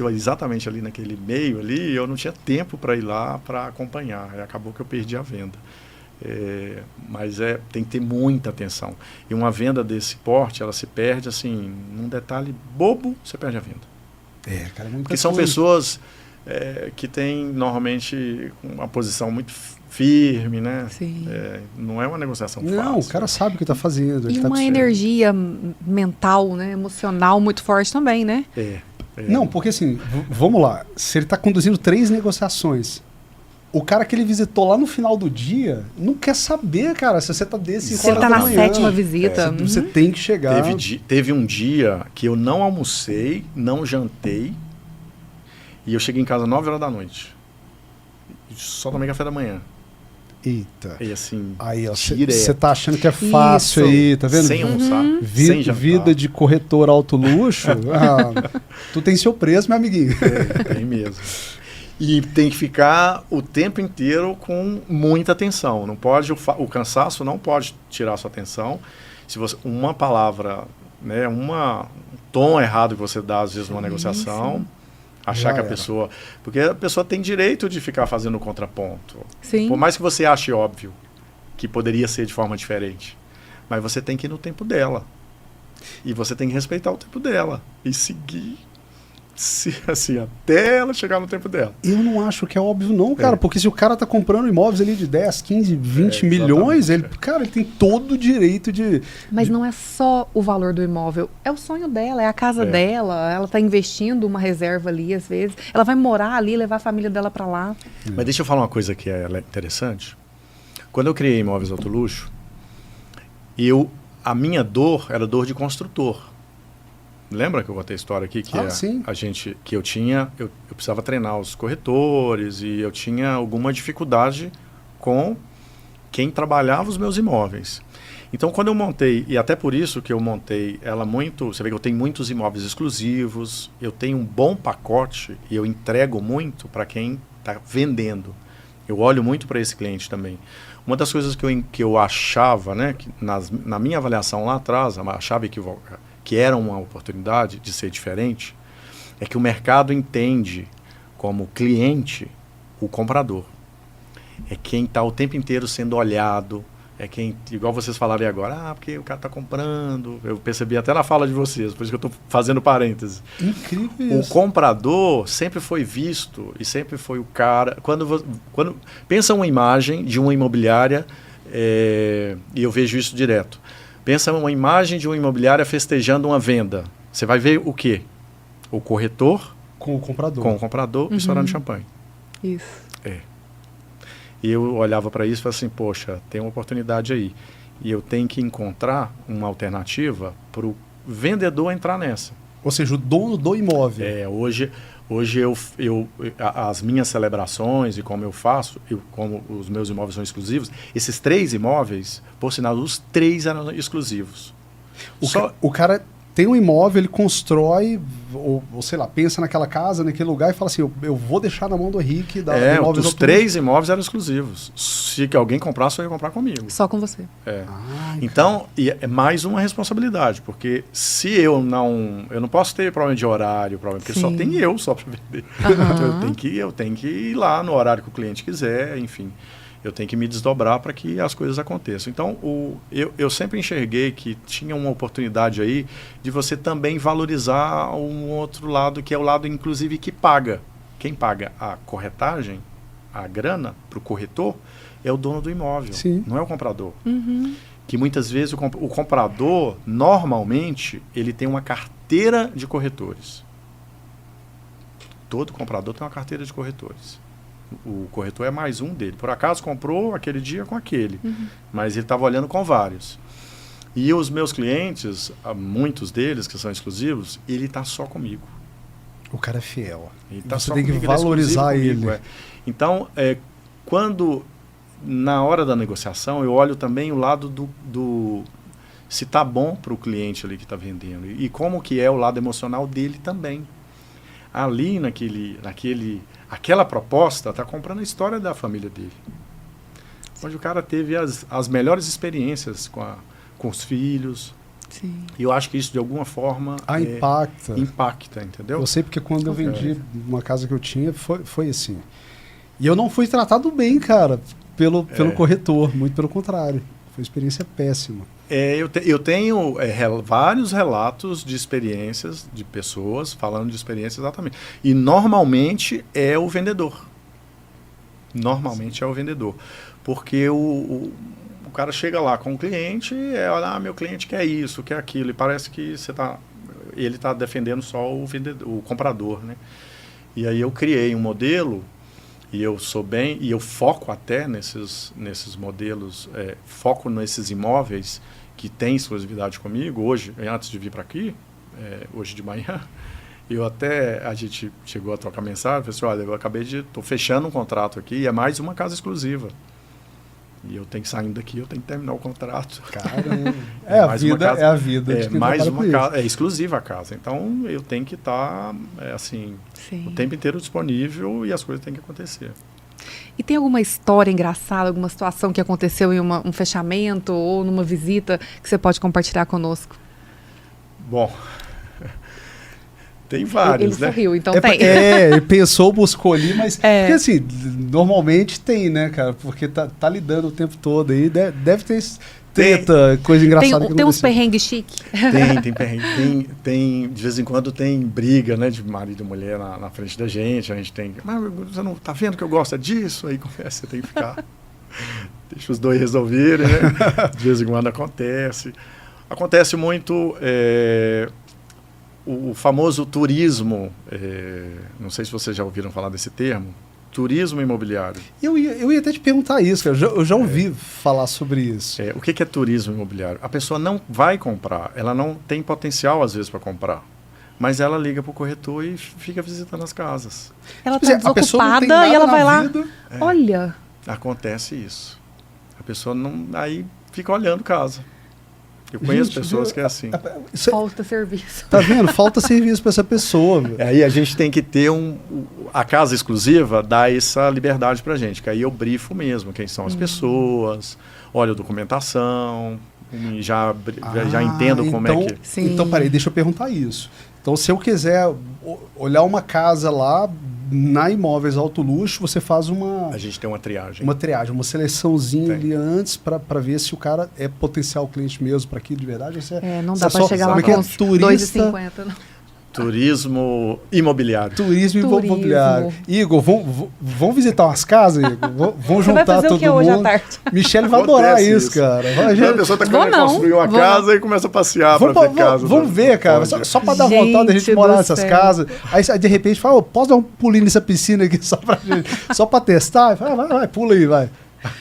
exatamente ali naquele meio ali. E eu não tinha tempo para ir lá para acompanhar. E acabou que eu perdi a venda. Mas tem que ter muita atenção. E uma venda desse porte, ela se perde assim, num detalhe bobo, você perde a venda. Cara, porque são pessoas que têm normalmente uma posição muito firme, né? Sim. Não é uma negociação fácil. Não, o cara sabe o que está fazendo. E uma energia mental, né, emocional muito forte também, né? Não, porque assim, vamos lá. Se ele está conduzindo 3 negociações, o cara que ele visitou lá no final do dia não quer saber, cara, se você está desse. Se ele está na 7ª visita. Você tem que chegar. Teve um dia que eu não almocei, não jantei, e eu cheguei em casa 9 horas da noite. Só tomei café da manhã. Eita. E assim, aí, você tá achando que é fácil aí, tá vendo? Sem almoçar, sem jantar. Vida de corretor alto luxo. Tu tem seu preço, meu amiguinho. Tem mesmo. E tem que ficar o tempo inteiro com muita atenção. Não pode, o cansaço não pode tirar a sua atenção. Se você, uma palavra, né, um tom errado que você dá às vezes numa negociação, achar que a pessoa... Porque a pessoa tem direito de ficar fazendo contraponto. Sim. Por mais que você ache óbvio que poderia ser de forma diferente. Mas você tem que ir no tempo dela. E você tem que respeitar o tempo dela. E seguir... assim, até ela chegar no tempo dela. Eu não acho que é óbvio não, cara, porque se o cara tá comprando imóveis ali de 10, 15, 20 milhões, ele tem todo o direito de... Mas não é só o valor do imóvel, é o sonho dela, é a casa dela, ela tá investindo uma reserva ali, às vezes, ela vai morar ali, levar a família dela para lá. Mas deixa eu falar uma coisa que é interessante. Quando eu criei Imóveis Alto Luxo, a minha dor era dor de construtor. Lembra que eu contei a história aqui que eu precisava treinar os corretores e eu tinha alguma dificuldade com quem trabalhava os meus imóveis. Então, quando eu montei, e até por isso que eu montei ela muito, você vê que eu tenho muitos imóveis exclusivos, eu tenho um bom pacote e eu entrego muito para quem está vendendo. Eu olho muito para esse cliente também. Uma das coisas que eu achava, né, que na minha avaliação lá atrás, eu achava que era uma oportunidade de ser diferente, é que o mercado entende como cliente o comprador. É quem está o tempo inteiro sendo olhado, é quem, igual vocês falaram agora, porque o cara está comprando, eu percebi até na fala de vocês, por isso que eu estou fazendo parênteses. Incrível isso. O comprador sempre foi visto e sempre foi o cara... Quando pensa uma imagem de uma imobiliária, e eu vejo isso direto, pensa uma imagem de uma imobiliária festejando uma venda. Você vai ver o quê? O corretor com o comprador. Com o comprador estourando champanhe. Isso. E eu olhava para isso e falava assim, poxa, tem uma oportunidade aí. E eu tenho que encontrar uma alternativa para o vendedor entrar nessa. Ou seja, o dono do imóvel. Hoje as minhas celebrações e como eu faço, como os meus imóveis são exclusivos, esses 3 imóveis, por sinal, os 3 eram exclusivos. O cara tem um imóvel, ele constrói, ou sei lá, pensa naquela casa, naquele lugar e fala assim, eu vou deixar na mão do Henrique da imóveis. Os 3 imóveis eram exclusivos. Se alguém comprasse, só ia comprar comigo. Só com você. Então, é mais uma responsabilidade, porque se eu não posso ter problema de horário, porque só tem eu só para vender. Então, eu tenho que ir lá no horário que o cliente quiser, enfim. Eu tenho que me desdobrar para que as coisas aconteçam. Então, eu sempre enxerguei que tinha uma oportunidade aí de você também valorizar um outro lado, que é o lado, inclusive, que paga. Quem paga a corretagem, a grana para o corretor, é o dono do imóvel, não é o comprador. Que muitas vezes o comprador, normalmente, ele tem uma carteira de corretores. Todo comprador tem uma carteira de corretores. O corretor é mais um dele. Por acaso comprou aquele dia com aquele, mas ele estava olhando com vários. E os meus clientes, muitos deles que são exclusivos, ele está só comigo. O cara é fiel. Você tem que valorizar ele. Então, quando na hora da negociação, eu olho também o lado do se está bom para o cliente ali que está vendendo e como que é o lado emocional dele também. Ali aquela proposta está comprando a história da família dele. Onde o cara teve as melhores experiências com os filhos. Sim. E eu acho que isso, de alguma forma, impacta, entendeu? Eu sei porque quando eu vendi uma casa que eu tinha, foi assim. E eu não fui tratado bem, cara, pelo corretor. Muito pelo contrário. Foi uma experiência péssima. Eu tenho vários relatos de experiências de pessoas falando de experiências exatamente. E normalmente é o vendedor. Normalmente é o vendedor. Porque o cara chega lá com o cliente e meu cliente quer isso, quer aquilo. E parece que ele está defendendo só o comprador, né? E aí eu criei um modelo e eu foco até nesses modelos, foco nesses imóveis que têm exclusividade comigo. Hoje, antes de vir para aqui, hoje de manhã, a gente chegou a trocar mensagem, falei assim, estou fechando um contrato aqui e é mais uma casa exclusiva. E eu tenho que sair daqui, eu tenho que terminar o contrato. Caramba. É a vida. É mais uma casa, é exclusiva a casa. Então eu tenho que estar o tempo inteiro disponível e as coisas têm que acontecer. E tem alguma história engraçada, alguma situação que aconteceu em um fechamento ou numa visita que você pode compartilhar conosco? Bom, tem vários, ele sorriu, então tem. Ele pensou, buscou ali, mas... Porque assim, normalmente tem, né, cara? Porque tá lidando o tempo todo aí, deve ter treta, coisa engraçada. Tem uns perrengues chiques? Tem perrengue. Tem, de vez em quando tem briga, né, de marido e mulher na frente da gente. A gente tem... Mas você não tá vendo que eu gosto disso? Aí você tem que ficar... Deixa os dois resolverem, né? De vez em quando acontece. Acontece muito... O famoso turismo, não sei se vocês já ouviram falar desse termo, turismo imobiliário. Eu ia até te perguntar isso, cara. Eu já ouvi falar sobre isso. O que é turismo imobiliário? A pessoa não vai comprar, ela não tem potencial às vezes para comprar, mas ela liga para o corretor e fica visitando as casas. Ela está desocupada e ela vai lá, olha. Acontece isso. A pessoa aí fica olhando casa. Eu conheço pessoas que é assim. Falta serviço. Tá vendo? Falta serviço para essa pessoa. Aí a gente tem que ter a casa exclusiva dá essa liberdade pra gente, que aí eu brifo mesmo quem são as pessoas, olho a documentação, já entendo como é que... Sim. Então, peraí, deixa eu perguntar isso. Então, se eu quiser olhar uma casa lá, na Imóveis Alto Luxo, você faz A gente tem uma triagem. Uma seleçãozinha ali antes para ver se o cara é potencial cliente mesmo para aquilo de verdade. Não dá para chegar lá com uns 2,50. Turismo imobiliário. Turismo imobiliário. Igor, vamos visitar umas casas, Igor? Vamos juntar todo mundo. Você vai fazer o que hoje à tarde? Michele vai adorar isso, cara. A pessoa tá querendo construir uma casa e começa a passear pra ver casa. Vamos ver, cara. Só pra dar vontade da gente morar nessas casas. Aí, de repente, fala, posso dar um pulinho nessa piscina aqui só pra gente? Só pra testar? Fala, vai, pula aí, vai.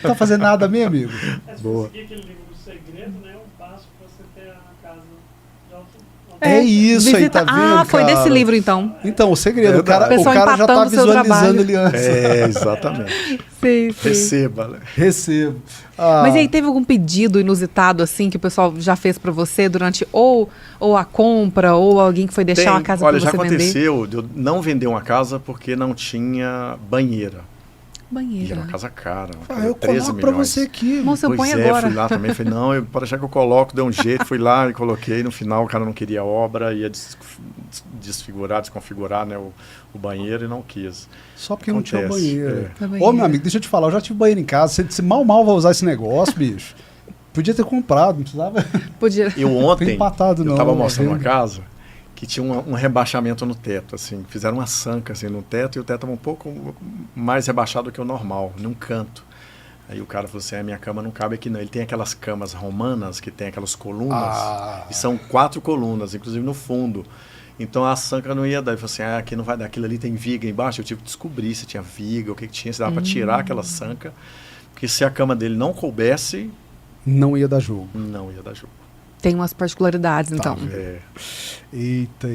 Não tá fazendo nada mesmo, amigo? Boa. Aquele livro do segredo, né? Passo pra você ter a casa de alto. É isso aí, tá vendo, foi desse livro, então. Então, o segredo, o cara já tá visualizando ele antes. Exatamente. Sim. Receba, né? Recebo. Mas aí, teve algum pedido inusitado, assim, que o pessoal já fez pra você durante ou a compra, ou alguém que foi deixar uma casa pra você vender? Olha, já aconteceu de eu não vender uma casa porque não tinha banheira. E era uma casa cara. Eu 13 coloco pra você aqui. Moça, eu ponho agora. Fui lá também, falei, não, pode achar que eu coloco, deu um jeito, fui lá e coloquei. No final o cara não queria obra, ia desconfigurar, né, o banheiro e não quis. Só porque não tinha banheiro. Ô, meu amigo, deixa eu te falar, eu já tive banheiro em casa, você mal vai usar esse negócio, bicho. Podia ter comprado, não precisava. Podia. Eu ontem, empatado, eu tava mostrando uma casa que tinha um rebaixamento no teto, assim, fizeram uma sanca assim, no teto, e o teto estava um pouco mais rebaixado do que o normal, num canto. Aí o cara falou assim, a minha cama não cabe aqui não. Ele tem aquelas camas romanas que tem aquelas colunas, e são 4 colunas, inclusive no fundo. Então a sanca não ia dar. Ele falou assim, aqui não vai dar, aquilo ali tem viga embaixo. Eu tive que descobrir se tinha viga, o que tinha, se dava para tirar aquela sanca, porque se a cama dele não coubesse... Não ia dar jogo. Não ia dar jogo. Tem umas particularidades, então. Eita.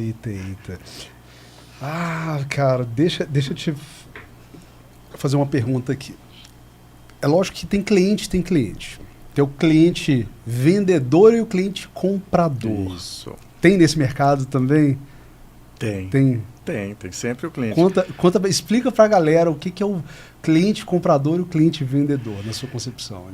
Cara, deixa eu te fazer uma pergunta aqui. É lógico que tem cliente. Tem o cliente vendedor e o cliente comprador. Isso. Tem nesse mercado também? Tem sempre o cliente. Explica pra galera o que é o cliente comprador e o cliente vendedor, na sua concepção.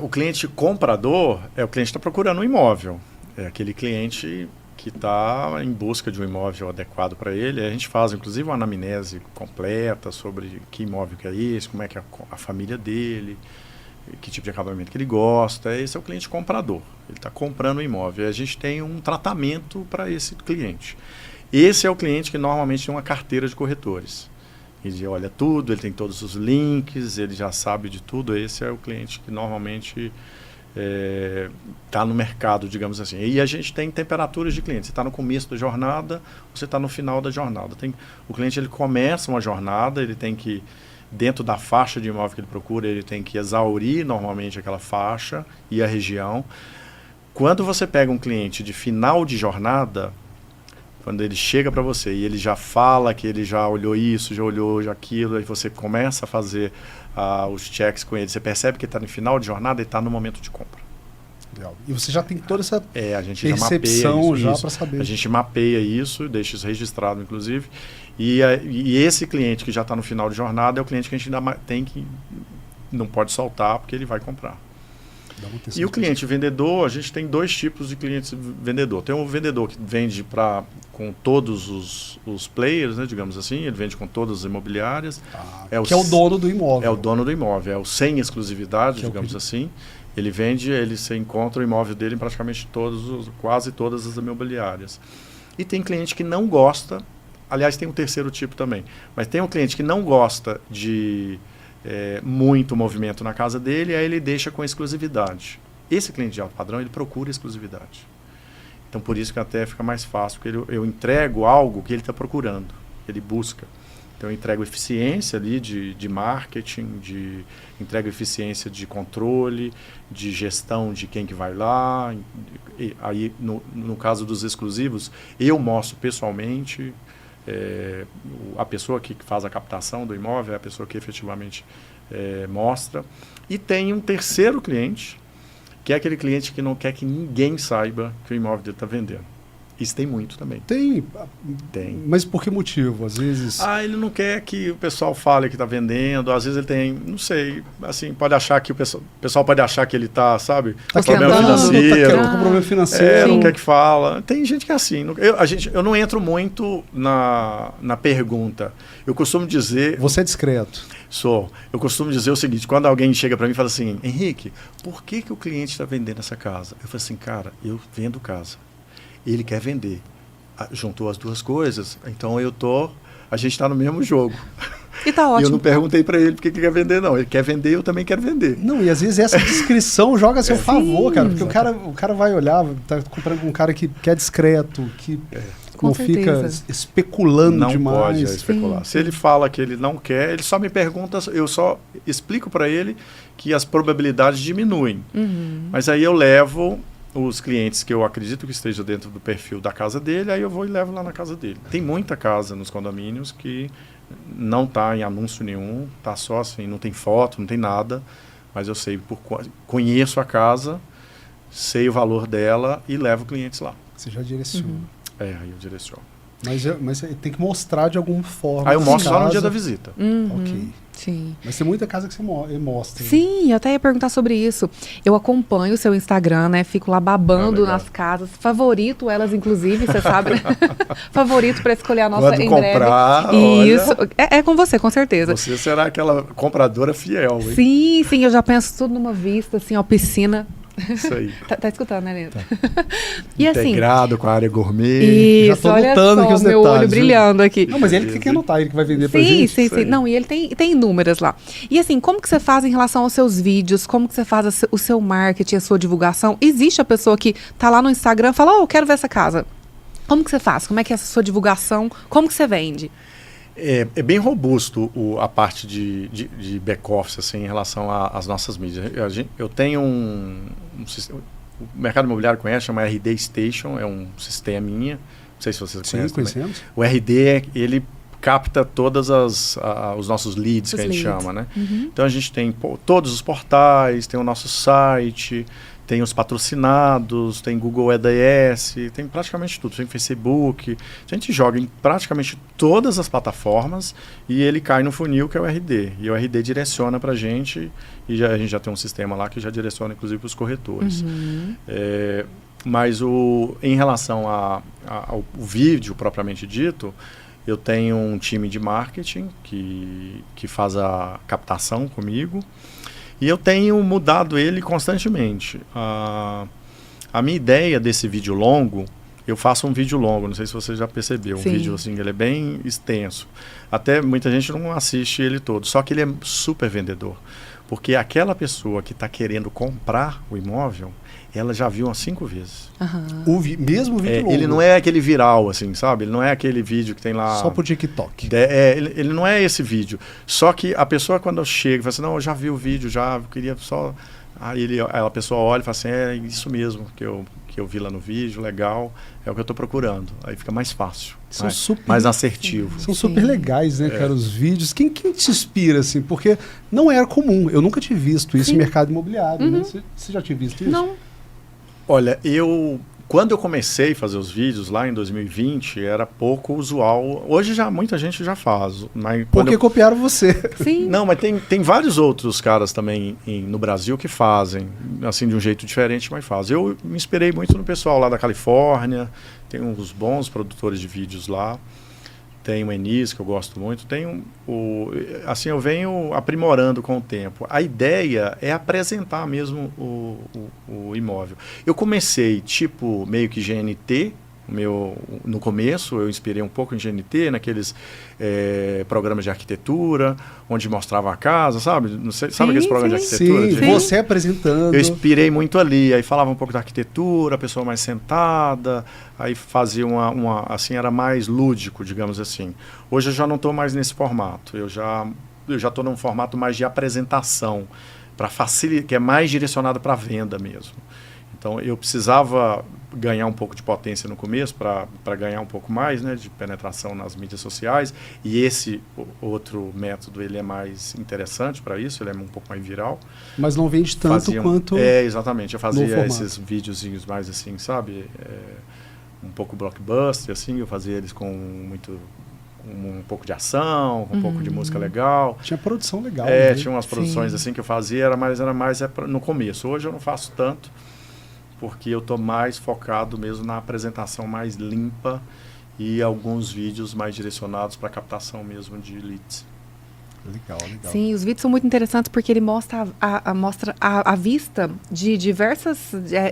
O cliente comprador é o cliente que está procurando um imóvel. É aquele cliente que está em busca de um imóvel adequado para ele. A gente faz, inclusive, uma anamnese completa sobre que imóvel que é esse, como é que é a família dele, que tipo de acabamento que ele gosta. Esse é o cliente comprador. Ele está comprando um imóvel. A gente tem um tratamento para esse cliente. Esse é o cliente que normalmente tem uma carteira de corretores. Ele olha tudo, ele tem todos os links, ele já sabe de tudo. Esse é o cliente que normalmente está no mercado, digamos assim. E a gente tem temperaturas de cliente. Você está no começo da jornada, ou você está no final da jornada. O cliente ele começa uma jornada, ele tem que, dentro da faixa de imóvel que ele procura, ele tem que exaurir normalmente aquela faixa e a região. Quando você pega um cliente de final de jornada, quando ele chega para você e ele já fala que ele já olhou isso, já olhou aquilo, aí você começa a fazer os checks com ele, você percebe que ele está no final de jornada e está no momento de compra. Legal. E você já tem toda essa a gente percepção já para saber. A gente mapeia isso, deixa isso registrado, inclusive. E esse cliente que já está no final de jornada é o cliente que a gente ainda não pode soltar porque ele vai comprar. E o cliente vendedor, a gente tem 2 tipos de clientes vendedor. Tem um vendedor que vende com todos os players, né, digamos assim, ele vende com todas as imobiliárias. Que é o dono do imóvel. É o dono do imóvel, é o sem exclusividade, digamos assim. Ele vende, você encontra o imóvel dele em praticamente quase todas as imobiliárias. E tem cliente que não gosta, aliás, tem um terceiro tipo também, mas tem um cliente que não gosta de muito movimento na casa dele, aí ele deixa com exclusividade. Esse cliente de alto padrão, ele procura exclusividade. Então, por isso que até fica mais fácil, porque eu entrego algo que ele está procurando, ele busca. Então, eu entrego eficiência ali de marketing, entrego eficiência de controle, de gestão de quem que vai lá. E aí, no caso dos exclusivos, eu mostro pessoalmente. A pessoa que faz a captação do imóvel é a pessoa que efetivamente mostra. E tem um terceiro cliente, que é aquele cliente que não quer que ninguém saiba que o imóvel dele está vendendo. Isso tem muito também. Tem. Mas por que motivo? Às vezes... ele não quer que o pessoal fale que está vendendo. Às vezes ele tem, não sei, assim, pode achar que o pessoal pode achar que ele está, sabe, com problema financeiro. Com problema financeiro. Não quer que fala. Tem gente que é assim. Eu não entro muito na pergunta. Eu costumo dizer... Você é discreto. Sou. Eu costumo dizer o seguinte, quando alguém chega para mim e fala assim, Henrique, por que o cliente está vendendo essa casa? Eu falo assim, cara, eu vendo casa. Ele quer vender. juntou as duas coisas. Então a gente está no mesmo jogo. E tá ótimo. E eu não perguntei para ele porque ele quer vender, não. Ele quer vender, eu também quero vender. Não, e às vezes essa descrição joga a seu favor, cara. Porque o cara vai olhar, tá comprando com um cara que é discreto, que não fica especulando não demais. Não pode especular. Se ele fala que ele não quer, ele só me pergunta, eu só explico para ele que as probabilidades diminuem. Mas aí eu levo os clientes que eu acredito que estejam dentro do perfil da casa dele, aí eu vou e levo lá na casa dele. Tem muita casa nos condomínios que não está em anúncio nenhum, está só assim, não tem foto, não tem nada, mas eu sei, conheço a casa, sei o valor dela e levo clientes lá. Você já direciona. Aí eu direciono. Mas tem que mostrar de alguma forma. Aí eu mostro só no dia da visita. Ok. Sim. Mas tem muita casa que você mostra. Sim, eu até ia perguntar sobre isso. Eu acompanho o seu Instagram, né? Fico lá babando nas casas. Favorito elas, inclusive, você sabe, né? Favorito para escolher a nossa em comprar, breve. Isso. É com você, com certeza. Você será aquela compradora fiel, Sim, hein? eu já penso tudo numa vista, assim, ó, piscina. Isso aí. Tá escutando, né, Neto? Tá. E assim, integrado com a área gourmet. Isso, já tô olha anotando só, aqui os meu detalhes, olho brilhando aqui. Não, mas ele que quer anotar, ele que vai vender pra gente. Sim. Não, e ele tem inúmeras lá. E assim, como que você faz em relação aos seus vídeos? Como que você faz o seu marketing, a sua divulgação? Existe a pessoa que tá lá no Instagram e fala, eu quero ver essa casa. Como que você faz? Como é que é essa sua divulgação? Como que você vende? É bem robusto a parte de back-office assim, em relação às nossas mídias. Eu tenho um sistema, o mercado imobiliário conhece, chama RD Station, é um sisteminha, não sei se vocês conhecem. Sim, conhecemos. O RD, ele capta todos os nossos leads, que a gente chama, né? Então a gente tem todos os portais, tem o nosso site, tem os patrocinados, tem Google ADS, tem praticamente tudo, tem Facebook. A gente joga em praticamente todas as plataformas e ele cai no funil que é o RD. E o RD direciona para a gente e a gente já tem um sistema lá que já direciona inclusive para os corretores. Mas em relação ao vídeo propriamente dito, eu tenho um time de marketing que faz a captação comigo. E eu tenho mudado ele constantemente. A minha ideia desse vídeo longo, eu faço um vídeo longo, não sei se você já percebeu, Sim. um vídeo assim, ele é bem extenso. Até muita gente não assiste ele todo, só que ele é super vendedor. Porque aquela pessoa que está querendo comprar o imóvel, ela já viu umas 5 vezes. Mesmo vídeo longo. Ele não é aquele viral, assim, sabe? Ele não é aquele vídeo que tem lá... Só pro TikTok. Ele não é esse vídeo. Só que a pessoa, quando chega, fala assim, não, eu já vi o vídeo, já queria só... Aí a pessoa olha e fala assim, é isso mesmo que eu vi lá no vídeo, legal, é o que eu estou procurando. Aí fica mais fácil, mais assertivo. São super legais, né, cara, os vídeos. Quem te inspira, assim? Porque não era comum, eu nunca tinha visto isso no mercado imobiliário, né? Você já tinha visto isso? Não. Olha, quando eu comecei a fazer os vídeos lá em 2020, era pouco usual. Hoje já muita gente já faz. Mas porque copiaram você. Sim. Não, mas tem vários outros caras também no Brasil que fazem, assim, de um jeito diferente, mas fazem. Eu me inspirei muito no pessoal lá da Califórnia, tem uns bons produtores de vídeos lá. Tem o Enis, que eu gosto muito. Tem assim, eu venho aprimorando com o tempo. A ideia é apresentar mesmo o imóvel. Eu comecei, tipo, meio que GNT. No começo, eu inspirei um pouco em GNT, naqueles programas de arquitetura, onde mostrava a casa, sabe? Não sei, sabe aqueles programas de arquitetura? Sim, você apresentando. Eu inspirei muito ali, aí falava um pouco da arquitetura, a pessoa mais sentada, aí fazia assim, era mais lúdico, digamos assim. Hoje eu já não estou mais nesse formato, eu já estou num formato mais de apresentação, para facilitar, que é mais direcionado para a venda mesmo. Então, eu precisava ganhar um pouco de potência no começo para ganhar um pouco mais, né, de penetração nas mídias sociais. E esse outro método, ele é mais interessante para isso, ele é um pouco mais viral. Mas não vende tanto quanto... Exatamente. Eu fazia esses videozinhos mais assim, sabe? Um pouco blockbuster, assim. Eu fazia eles com um pouco de ação, com um pouco de música legal. Tinha produção legal. Tinha umas produções assim que eu fazia, era mais no começo. Hoje eu não faço tanto, porque eu estou mais focado mesmo na apresentação mais limpa e alguns vídeos mais direcionados para captação mesmo de leads. Legal. Sim, os vídeos são muito interessantes porque ele mostra a vista de diversas...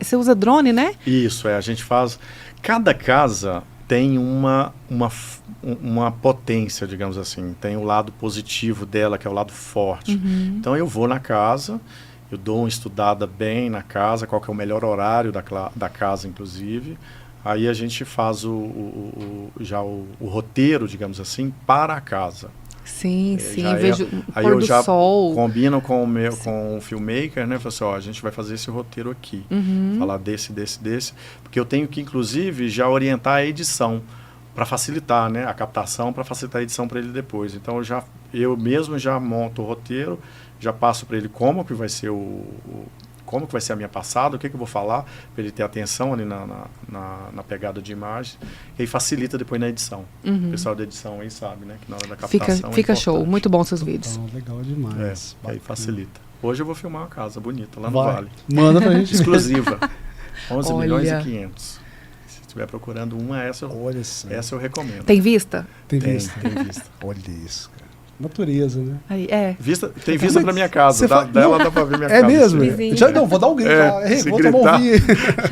você usa drone, né? Isso, a gente faz... Cada casa tem uma potência, digamos assim. Tem o lado positivo dela, que é o lado forte. Então eu vou na casa, eu dou uma estudada bem na casa, qual que é o melhor horário da casa, inclusive. Aí a gente faz já o roteiro, digamos assim, para a casa. Sim, sim, vejo aí eu já combino com o filmmaker, né? Falo assim, a gente vai fazer esse roteiro aqui. Falar desse, porque eu tenho que, inclusive, já orientar a edição para facilitar, né? A captação, para facilitar a edição para ele depois. Então, eu mesmo já monto o roteiro, já passo para ele como que vai ser como que vai ser a minha passada, o que eu vou falar, para ele ter atenção ali na pegada de imagem, e aí facilita depois na edição. O pessoal da edição aí sabe, né, que na hora da captação fica show, muito bom seus vídeos. Legal demais. Aí facilita. Hoje eu vou filmar uma casa bonita lá no Vale. Manda pra gente. Exclusiva. 11 milhões e 500. Se estiver procurando uma, essa eu recomendo. Tem vista? Tem vista. Olha isso, cara. Natureza, né? Aí, tem vista pra minha casa. Dela dá pra ver minha casa. É mesmo? Vou dar um grito lá. Vou tomar um vinho.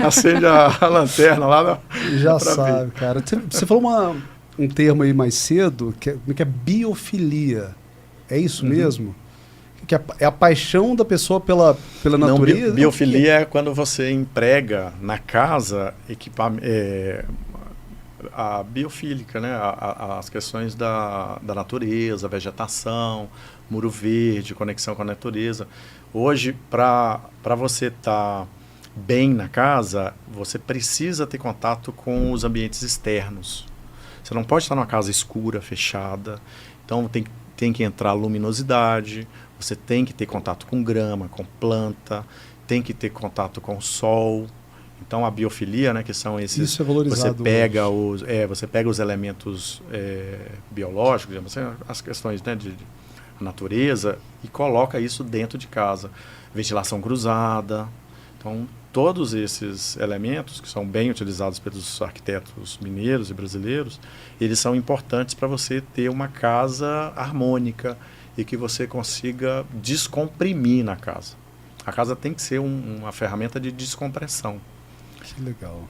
Acende a lanterna lá. Já sabe, ver. Cara. Você falou um termo aí mais cedo, que é biofilia. É isso mesmo? Que é a paixão da pessoa pela natureza? Não, biofilia é quando você emprega na casa a biofílica, né? As questões da natureza, vegetação, muro verde, conexão com a natureza. Hoje, para você estar bem na casa, você precisa ter contato com os ambientes externos. Você não pode estar numa casa escura, fechada. Então, tem que entrar luminosidade, você tem que ter contato com grama, com planta, tem que ter contato com o sol. Então, a biofilia, né, que são esses... Isso é valorizado. Você pega os elementos biológicos, digamos assim, as questões, né, de natureza, e coloca isso dentro de casa. Ventilação cruzada. Então, todos esses elementos, que são bem utilizados pelos arquitetos mineiros e brasileiros, eles são importantes para você ter uma casa harmônica e que você consiga descomprimir na casa. A casa tem que ser uma ferramenta de descompressão. Que legal.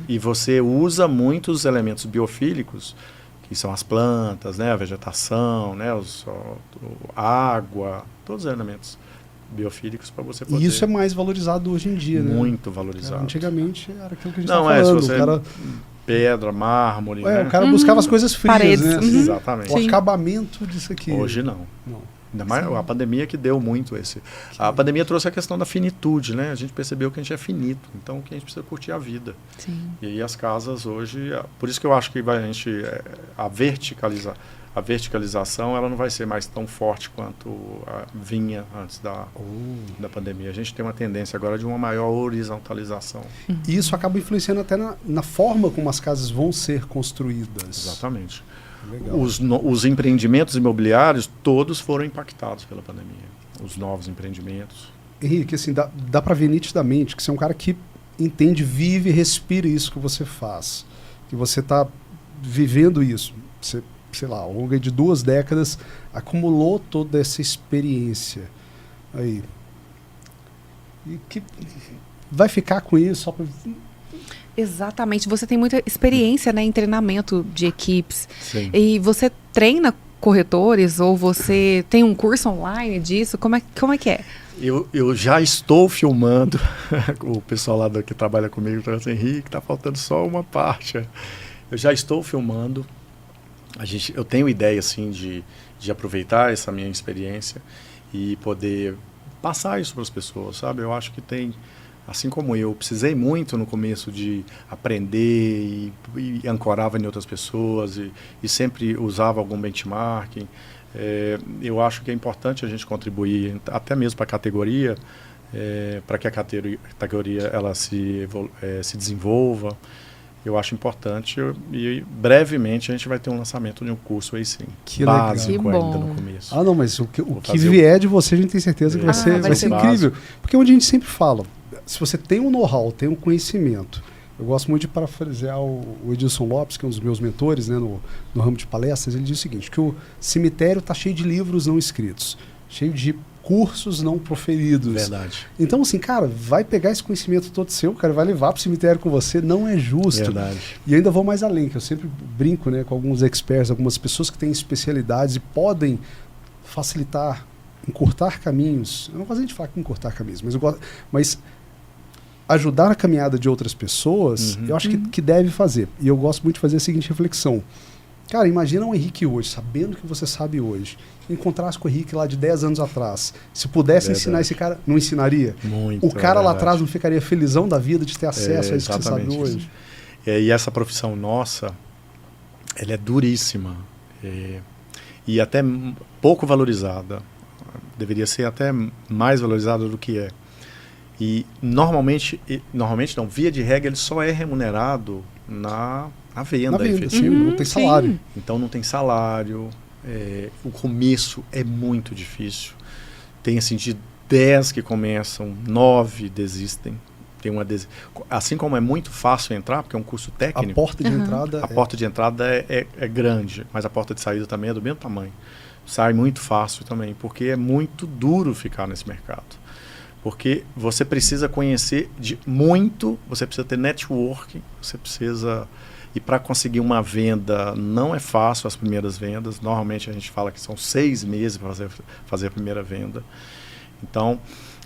E você usa muitos elementos biofílicos, que são as plantas, né, a vegetação, né, a água, todos os elementos biofílicos para você poder... E isso é mais valorizado hoje em dia, né? Muito valorizado. Antigamente era aquilo que a gente estava falando. Se você pedra, mármore, né? O cara buscava as coisas frias, paredes, né? Exatamente. O acabamento disso aqui. Hoje não. Ainda mais a pandemia que deu muito A pandemia trouxe a questão da finitude, né? A gente percebeu que a gente é finito, então que a gente precisa curtir a vida. Sim. E aí as casas hoje... Por isso que eu acho que a verticalização ela não vai ser mais tão forte quanto vinha antes da pandemia. A gente tem uma tendência agora de uma maior horizontalização. E isso acaba influenciando até na forma como as casas vão ser construídas. Exatamente. Legal. Os empreendimentos imobiliários todos foram impactados pela pandemia. Os novos empreendimentos. Henrique, assim, dá para ver nitidamente que você é um cara que entende, vive e respira isso que você faz. Que você está vivendo isso. Você, sei lá, ao longo de 2 décadas, acumulou toda essa experiência. Aí. E que vai ficar com isso só para... Exatamente. Você tem muita experiência, né, em treinamento de equipes. Sim. E você treina corretores ou você tem um curso online disso? Como é que é? Eu já estou filmando. O pessoal lá que trabalha comigo fala assim, Henrique, está faltando só uma parte. Eu já estou filmando. Eu tenho ideia assim, de aproveitar essa minha experiência e poder passar isso para as pessoas, sabe? Eu acho que tem... Assim como eu precisei muito no começo de aprender e ancorava em outras pessoas e sempre usava algum benchmarking, eu acho que é importante a gente contribuir até mesmo para a categoria, para que a categoria ela se desenvolva. Eu acho importante e brevemente a gente vai ter um lançamento de um curso aí sim, que básico legal. Ainda no começo. Ah, não, mas o que vier de você a gente tem certeza que vai ser incrível. Porque onde a gente sempre fala, se você tem um know-how, tem um conhecimento, eu gosto muito de parafrasear o Edilson Lopes, que é um dos meus mentores, né, no ramo de palestras, ele diz o seguinte, que o cemitério está cheio de livros não escritos, cheio de cursos não proferidos. Verdade. Então, assim, cara, vai pegar esse conhecimento todo seu, cara, vai levar para o cemitério com você, não é justo. Verdade. E ainda vou mais além, que eu sempre brinco, né, com alguns experts, algumas pessoas que têm especialidades e podem facilitar, encurtar caminhos. Eu não gosto de falar que encurtar caminhos, mas ajudar a caminhada de outras pessoas, eu acho que deve fazer. E eu gosto muito de fazer a seguinte reflexão. Cara, imagina o Henrique hoje, sabendo o que você sabe hoje, encontrasse com o Henrique lá de 10 anos atrás. Se pudesse ensinar esse cara, não ensinaria? Muito, o cara lá atrás não ficaria felizão da vida de ter acesso a isso que você sabe hoje? E essa profissão nossa, ela é duríssima. E até pouco valorizada. Deveria ser até mais valorizada do que é. E normalmente não, via de regra, ele só é remunerado na venda. Sim, não tem salário. Então não tem salário. O começo é muito difícil. Tem assim, de 10 que começam, 9 desistem. Assim como é muito fácil entrar, porque é um curso técnico. A porta de entrada é grande, mas a porta de saída também é do mesmo tamanho. Sai muito fácil também, porque é muito duro ficar nesse mercado. Porque você precisa conhecer muito, você precisa ter networking, você precisa... E para conseguir uma venda, não é fácil as primeiras vendas. Normalmente a gente fala que são 6 meses para fazer a primeira venda. Então,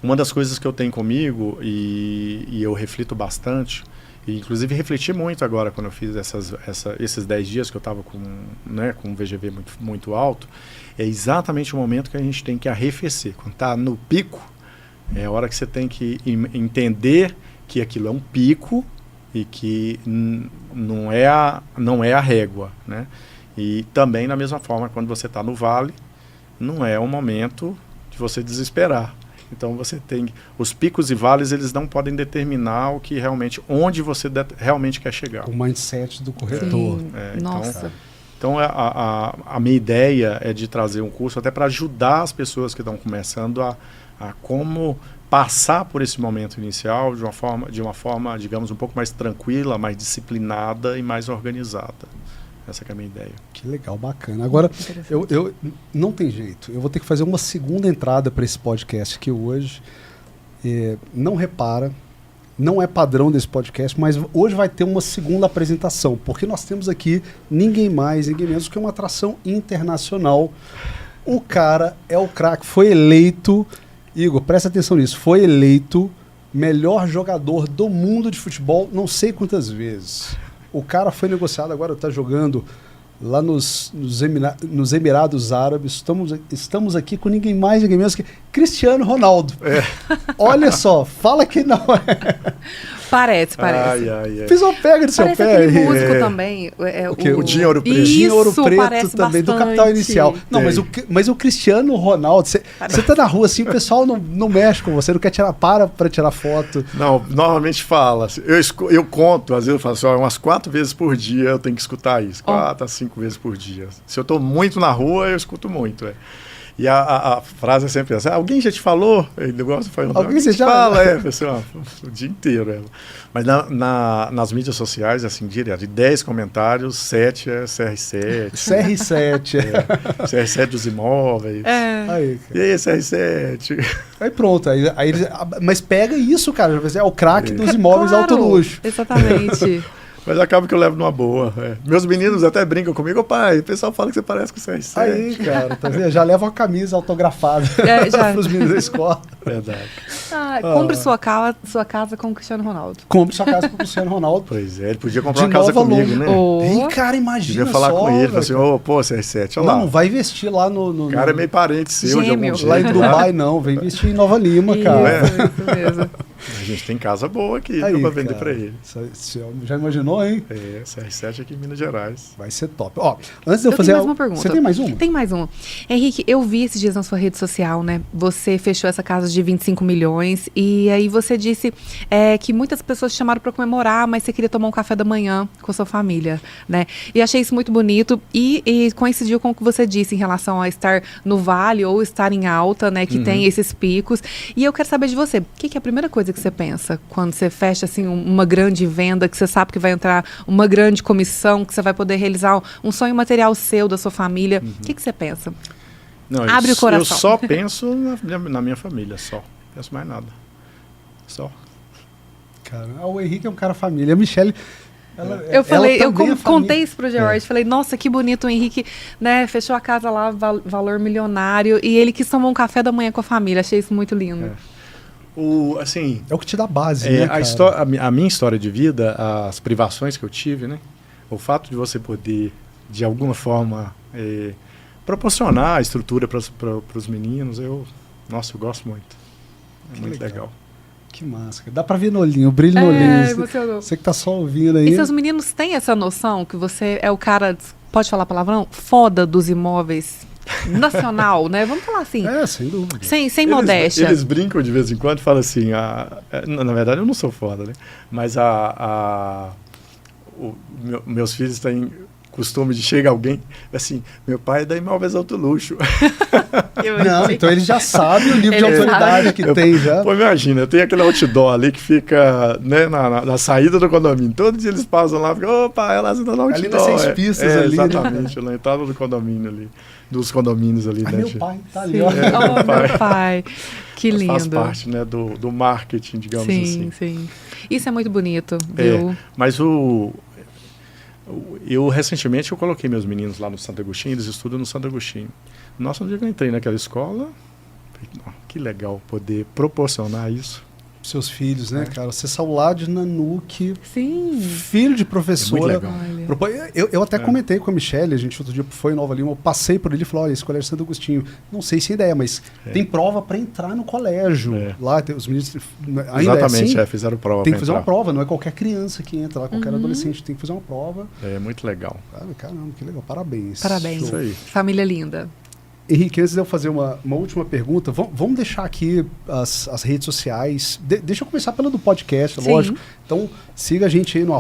uma das coisas que eu tenho comigo, e eu reflito bastante, e inclusive refleti muito agora quando eu fiz esses 10 dias que eu estava com um VGV muito alto, é exatamente o momento que a gente tem que arrefecer. Quando está no pico, é a hora que você tem que entender que aquilo é um pico e que não é a régua, né? E também, da mesma forma, quando você está no vale, não é o momento de você desesperar. Então, você tem... Os picos e vales, eles não podem determinar onde você realmente quer chegar. O mindset do corretor. Nossa. Então, a minha ideia é de trazer um curso até para ajudar as pessoas que estão começando a como passar por esse momento inicial de uma forma, digamos, um pouco mais tranquila, mais disciplinada e mais organizada. Essa que é a minha ideia. Que legal, bacana. Agora, eu não tem jeito. Eu vou ter que fazer uma segunda entrada para esse podcast aqui hoje. Não repara, não é padrão desse podcast, mas hoje vai ter uma segunda apresentação, porque nós temos aqui ninguém mais, ninguém menos que uma atração internacional. O cara é o craque, foi eleito... Igor, presta atenção nisso. Foi eleito melhor jogador do mundo de futebol não sei quantas vezes. O cara foi negociado, agora está jogando lá nos Emirados Árabes. Estamos aqui com ninguém mais, ninguém menos que Cristiano Ronaldo. Olha só, fala que não é. Parece. Fiz uma pega de seu pé. Parece aquele músico também. O Dinho Ouro Preto. Dinho Ouro Preto também, do Capital Inicial. Não, mas o Cristiano Ronaldo, você tá na rua assim, o pessoal não mexe com você, não quer para tirar foto. Não, normalmente fala. Eu conto, às vezes eu falo assim, umas 4 vezes por dia eu tenho que escutar isso. 4 a 5 vezes por dia. Se eu estou muito na rua, eu escuto muito. E a frase é sempre essa: alguém já te falou? Alguém você já fala? Pessoal, o dia inteiro. Mas nas mídias sociais, assim, direto, de 10 comentários, 7 é CR7. CR7. CR7 dos imóveis. Aí, e aí, CR7? Aí pronto. Mas pega isso, cara. É o craque dos imóveis alto luxo. Exatamente. Mas acaba que eu levo numa boa. Meus meninos até brincam comigo. Pai, o pessoal fala que você parece com o CR7. Aí, cara, tá vendo? Já leva uma camisa autografada para os meninos da escola. Verdade. Compre sua casa com o Cristiano Ronaldo. Compre sua casa com o Cristiano Ronaldo. Pois é, ele podia comprar uma casa comigo, né? Ei, cara, imagina. Devia falar com ele, falar assim, CR7, olha lá. Não vai investir lá no... O cara é meio parente seu, de algum jeito. Lá em Dubai, não. Vem investir em Nova Lima, cara. Isso mesmo. A gente tem casa boa aqui para vender para ele. Já imaginou, hein? CR7 aqui em Minas Gerais. Vai ser top. Ó, antes de eu fazer... Tenho mais uma pergunta. Você tem mais uma? Tem mais uma. Henrique, eu vi esses dias na sua rede social, né? Você fechou essa casa de 25 milhões e aí você disse que muitas pessoas te chamaram para comemorar, mas você queria tomar um café da manhã com a sua família, né? E achei isso muito bonito e coincidiu com o que você disse em relação a estar no vale ou estar em alta, né? Que tem esses picos. E eu quero saber de você, o que é a primeira coisa que você pensa quando você fecha assim uma grande venda, que você sabe que vai entrar uma grande comissão, que você vai poder realizar um sonho material seu, da sua família? O que você pensa? Não, Abre o coração. Eu só penso na minha família, só. Não penso mais nada. Só. Cara, o Henrique é um cara família. A Michelle... Eu falei, eu contei isso pro George, falei, nossa, que bonito o Henrique, né, fechou a casa lá, valor milionário, e ele quis tomar um café da manhã com a família, achei isso muito lindo. Assim, é o que te dá base, né, a minha história de vida, as privações que eu tive, né, o fato de você poder, de alguma forma, proporcionar a estrutura para os meninos, eu gosto muito. É muito legal. Que massa. Dá pra ver no olhinho, o brilho no olhinho. Você que tá só ouvindo aí. E seus meninos têm essa noção que você é o cara, pode falar palavrão? Foda dos imóveis nacional, né? Vamos falar assim. Sem dúvida. Sem modéstia. Eles brincam de vez em quando e falam assim, na verdade eu não sou foda, né? Mas meus filhos têm costume de chegar alguém assim, meu pai é da Imóveis Alto Luxo. Não, então ele já sabe o nível de autoridade que tem já. Pô, imagina, tem aquele outdoor ali que fica, né, na saída do condomínio. Todo dia eles passam lá e ficam, opa, ela está no outdoor. Ali nas 6 pistas ali. Exatamente, na entrada do condomínio ali, dos condomínios ali. Meu pai tá ali, ó. Meu pai. Que lindo. Faz parte, né, do marketing, digamos assim. Sim. Isso é muito bonito, viu? Mas eu recentemente coloquei meus meninos lá no Santo Agostinho, eles estudam no Santo Agostinho. Nossa, no dia que eu entrei naquela escola, que legal poder proporcionar isso. Seus filhos, né, cara? Você saiu lá de Nanuque, Sim. filho de professora. É muito legal. Eu até comentei com a Michelle, a gente outro dia foi em Nova Lima, eu passei por ele e falei, olha, esse colégio Santo Agostinho, não sei se ainda mas tem prova para entrar no colégio. Lá tem os meninos ainda exatamente, assim, fizeram prova. Tem que fazer uma prova, não é qualquer criança que entra lá, qualquer adolescente tem que fazer uma prova. É muito legal. Caramba, que legal, parabéns. Parabéns. Isso aí. Família linda. Henrique, antes de eu fazer uma última pergunta, vamos deixar aqui as redes sociais. Deixa eu começar pela do podcast, lógico. Então, siga a gente aí no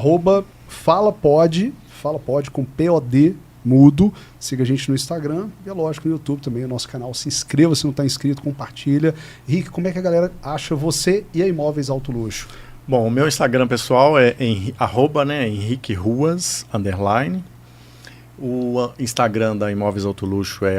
@FalaPod com POD mudo. Siga a gente no Instagram e, é lógico, no YouTube também, o nosso canal. Se inscreva se não está inscrito, compartilha. Henrique, como é que a galera acha você e a Imóveis Alto Luxo? Bom, o meu Instagram pessoal é Henrique Ruas, _. O Instagram da Imóveis Alto Luxo é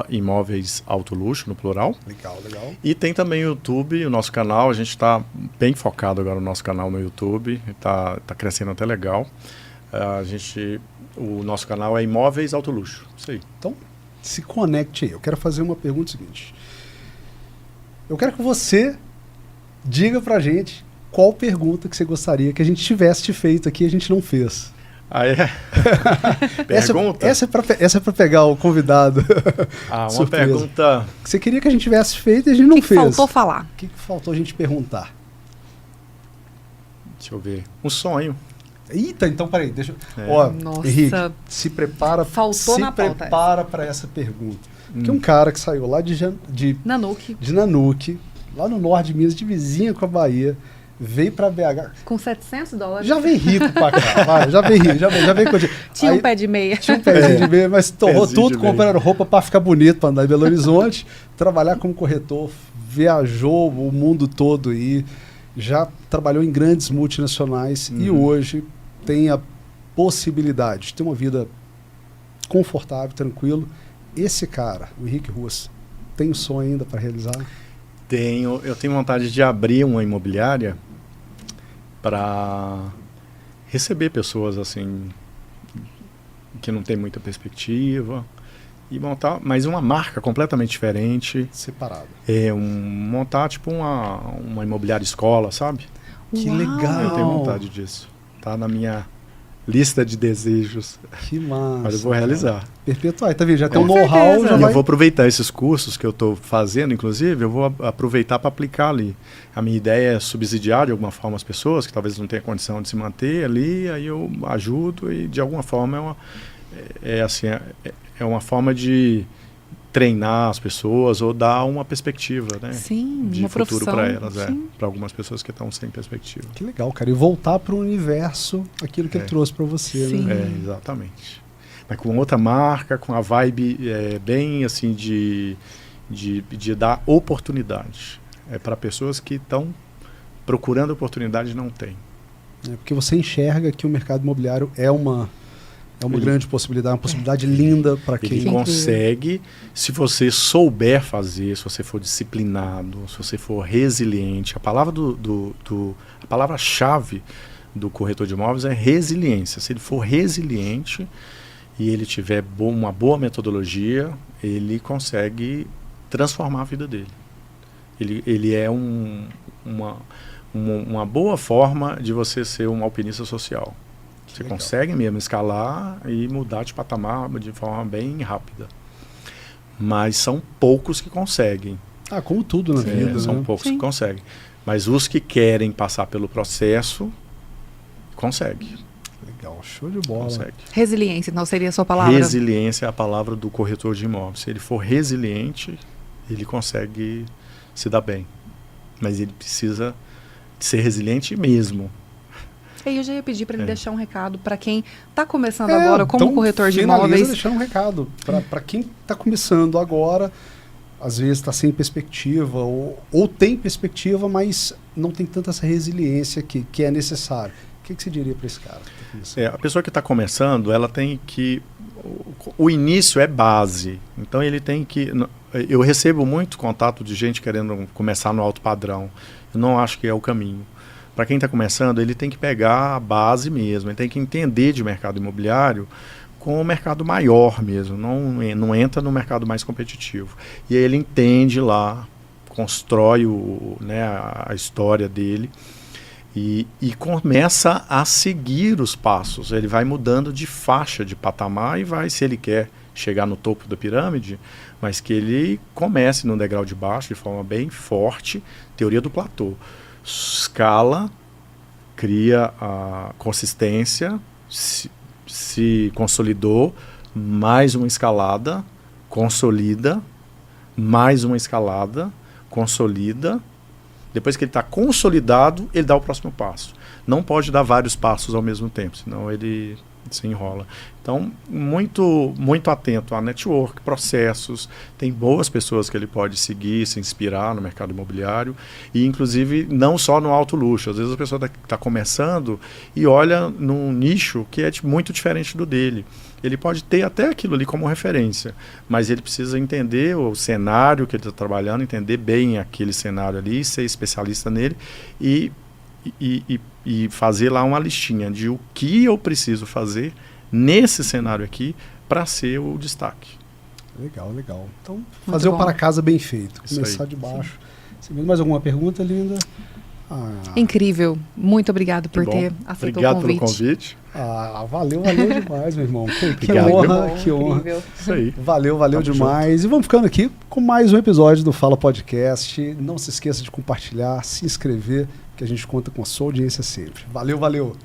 @Imóveis Alto Luxo, no plural. Legal. E tem também o YouTube, o nosso canal. A gente está bem focado agora no nosso canal no YouTube. Está crescendo até legal. O nosso canal é Imóveis Alto Luxo. Isso aí. Então, se conecte aí. Eu quero fazer uma pergunta seguinte. Eu quero que você diga pra gente qual pergunta que você gostaria que a gente tivesse te feito aqui e a gente não fez. Pergunta? Essa é pra pegar o convidado. Uma pergunta que você queria que a gente tivesse feito e a gente não fez. O que faltou falar? O que faltou a gente perguntar? Deixa eu ver. Um sonho. Eita, então peraí, deixa eu... Nossa. Henrique, se prepara para essa pergunta. Porque um cara que saiu lá de Nanuque, lá no norte de Minas, de vizinha com a Bahia, veio para BH. Com $700? Já vem rico pra cá, já vem rico, já vem com... Tinha um pé de meia. Tinha um pé de meia, mas torrou tudo, comprando roupa para ficar bonito, para andar em Belo Horizonte, trabalhar como corretor, viajou o mundo todo e já trabalhou em grandes multinacionais e hoje tem a possibilidade de ter uma vida confortável, tranquilo. Esse cara, o Henrique Ruas, tem um sonho ainda para realizar? Eu tenho vontade de abrir uma imobiliária para receber pessoas assim que não tem muita perspectiva e montar, mas uma marca completamente diferente, separada. Montar tipo uma imobiliária escola, sabe? Que legal. Eu tenho vontade disso. Tá na minha lista de desejos. Que massa. Mas eu vou realizar. Perpetuar. Tá vendo? Já tem um know-how. Eu vou aproveitar esses cursos que eu estou fazendo, inclusive, eu vou aproveitar para aplicar ali. A minha ideia é subsidiar de alguma forma as pessoas que talvez não tenham condição de se manter ali, aí eu ajudo e de alguma forma é uma forma de treinar as pessoas ou dar uma perspectiva, né? Sim, de uma futuro para elas, sim. Para algumas pessoas que estão sem perspectiva. Que legal, cara. E voltar para o universo aquilo que ele trouxe para você, sim. né? Exatamente. Mas com outra marca, com a vibe bem assim de dar oportunidade. Para pessoas que estão procurando oportunidade e não têm. Porque você enxerga que o mercado imobiliário é uma É uma grande possibilidade, uma possibilidade linda para quem... Ele consegue, se você souber fazer, se você for disciplinado, se você for resiliente. A palavra-chave do corretor de imóveis é resiliência. Se ele for resiliente e ele tiver uma boa metodologia, ele consegue transformar a vida dele. Ele é uma boa forma de você ser um alpinista social. Você consegue mesmo escalar e mudar de patamar de forma bem rápida. Mas são poucos que conseguem. Como tudo na vida. São poucos que conseguem. Mas os que querem passar pelo processo, conseguem. Legal, show de bola. Consegue. Resiliência, não seria a sua palavra? Resiliência é a palavra do corretor de imóveis. Se ele for resiliente, ele consegue se dar bem. Mas ele precisa ser resiliente mesmo. E eu já ia pedir para ele deixar um recado para quem está começando agora como corretor de imóveis. Deixar um recado para quem está começando agora, às vezes está sem perspectiva ou tem perspectiva, mas não tem tanta essa resiliência que é necessário. O que você diria para esse cara? A pessoa que está começando, ela tem que... O início é base. Então ele tem que... Eu recebo muito contato de gente querendo começar no alto padrão. Eu não acho que é o caminho. Para quem está começando, ele tem que pegar a base mesmo, ele tem que entender de mercado imobiliário com o mercado maior mesmo, não entra no mercado mais competitivo. E aí ele entende lá, constrói a história dele e começa a seguir os passos. Ele vai mudando de faixa, de patamar e vai, se ele quer chegar no topo da pirâmide, mas que ele comece no degrau de baixo de forma bem forte, teoria do platô. Escala, cria a consistência, se consolidou, mais uma escalada, consolida, mais uma escalada, consolida. Depois que ele está consolidado, ele dá o próximo passo. Não pode dar vários passos ao mesmo tempo, senão ele se enrola. Então, muito, muito atento a network, processos. Tem boas pessoas que ele pode seguir, se inspirar no mercado imobiliário. E, inclusive, não só no alto luxo. Às vezes a pessoa está começando e olha num nicho que é muito diferente do dele. Ele pode ter até aquilo ali como referência, mas ele precisa entender o cenário que ele está trabalhando, entender bem aquele cenário ali, ser especialista nele e fazer lá uma listinha de o que eu preciso fazer nesse cenário aqui para ser o destaque. Legal, legal. Então, fazer o para casa bem feito. Começar de baixo. Você tem mais alguma pergunta, Linda? Incrível. Muito obrigado por ter aceito o convite. Obrigado pelo convite. Valeu demais, meu irmão. Que honra, que honra. Isso aí. Valeu demais. Junto. E vamos ficando aqui com mais um episódio do Fala Podcast. Não se esqueça de compartilhar, se inscrever, que a gente conta com a sua audiência sempre. Valeu.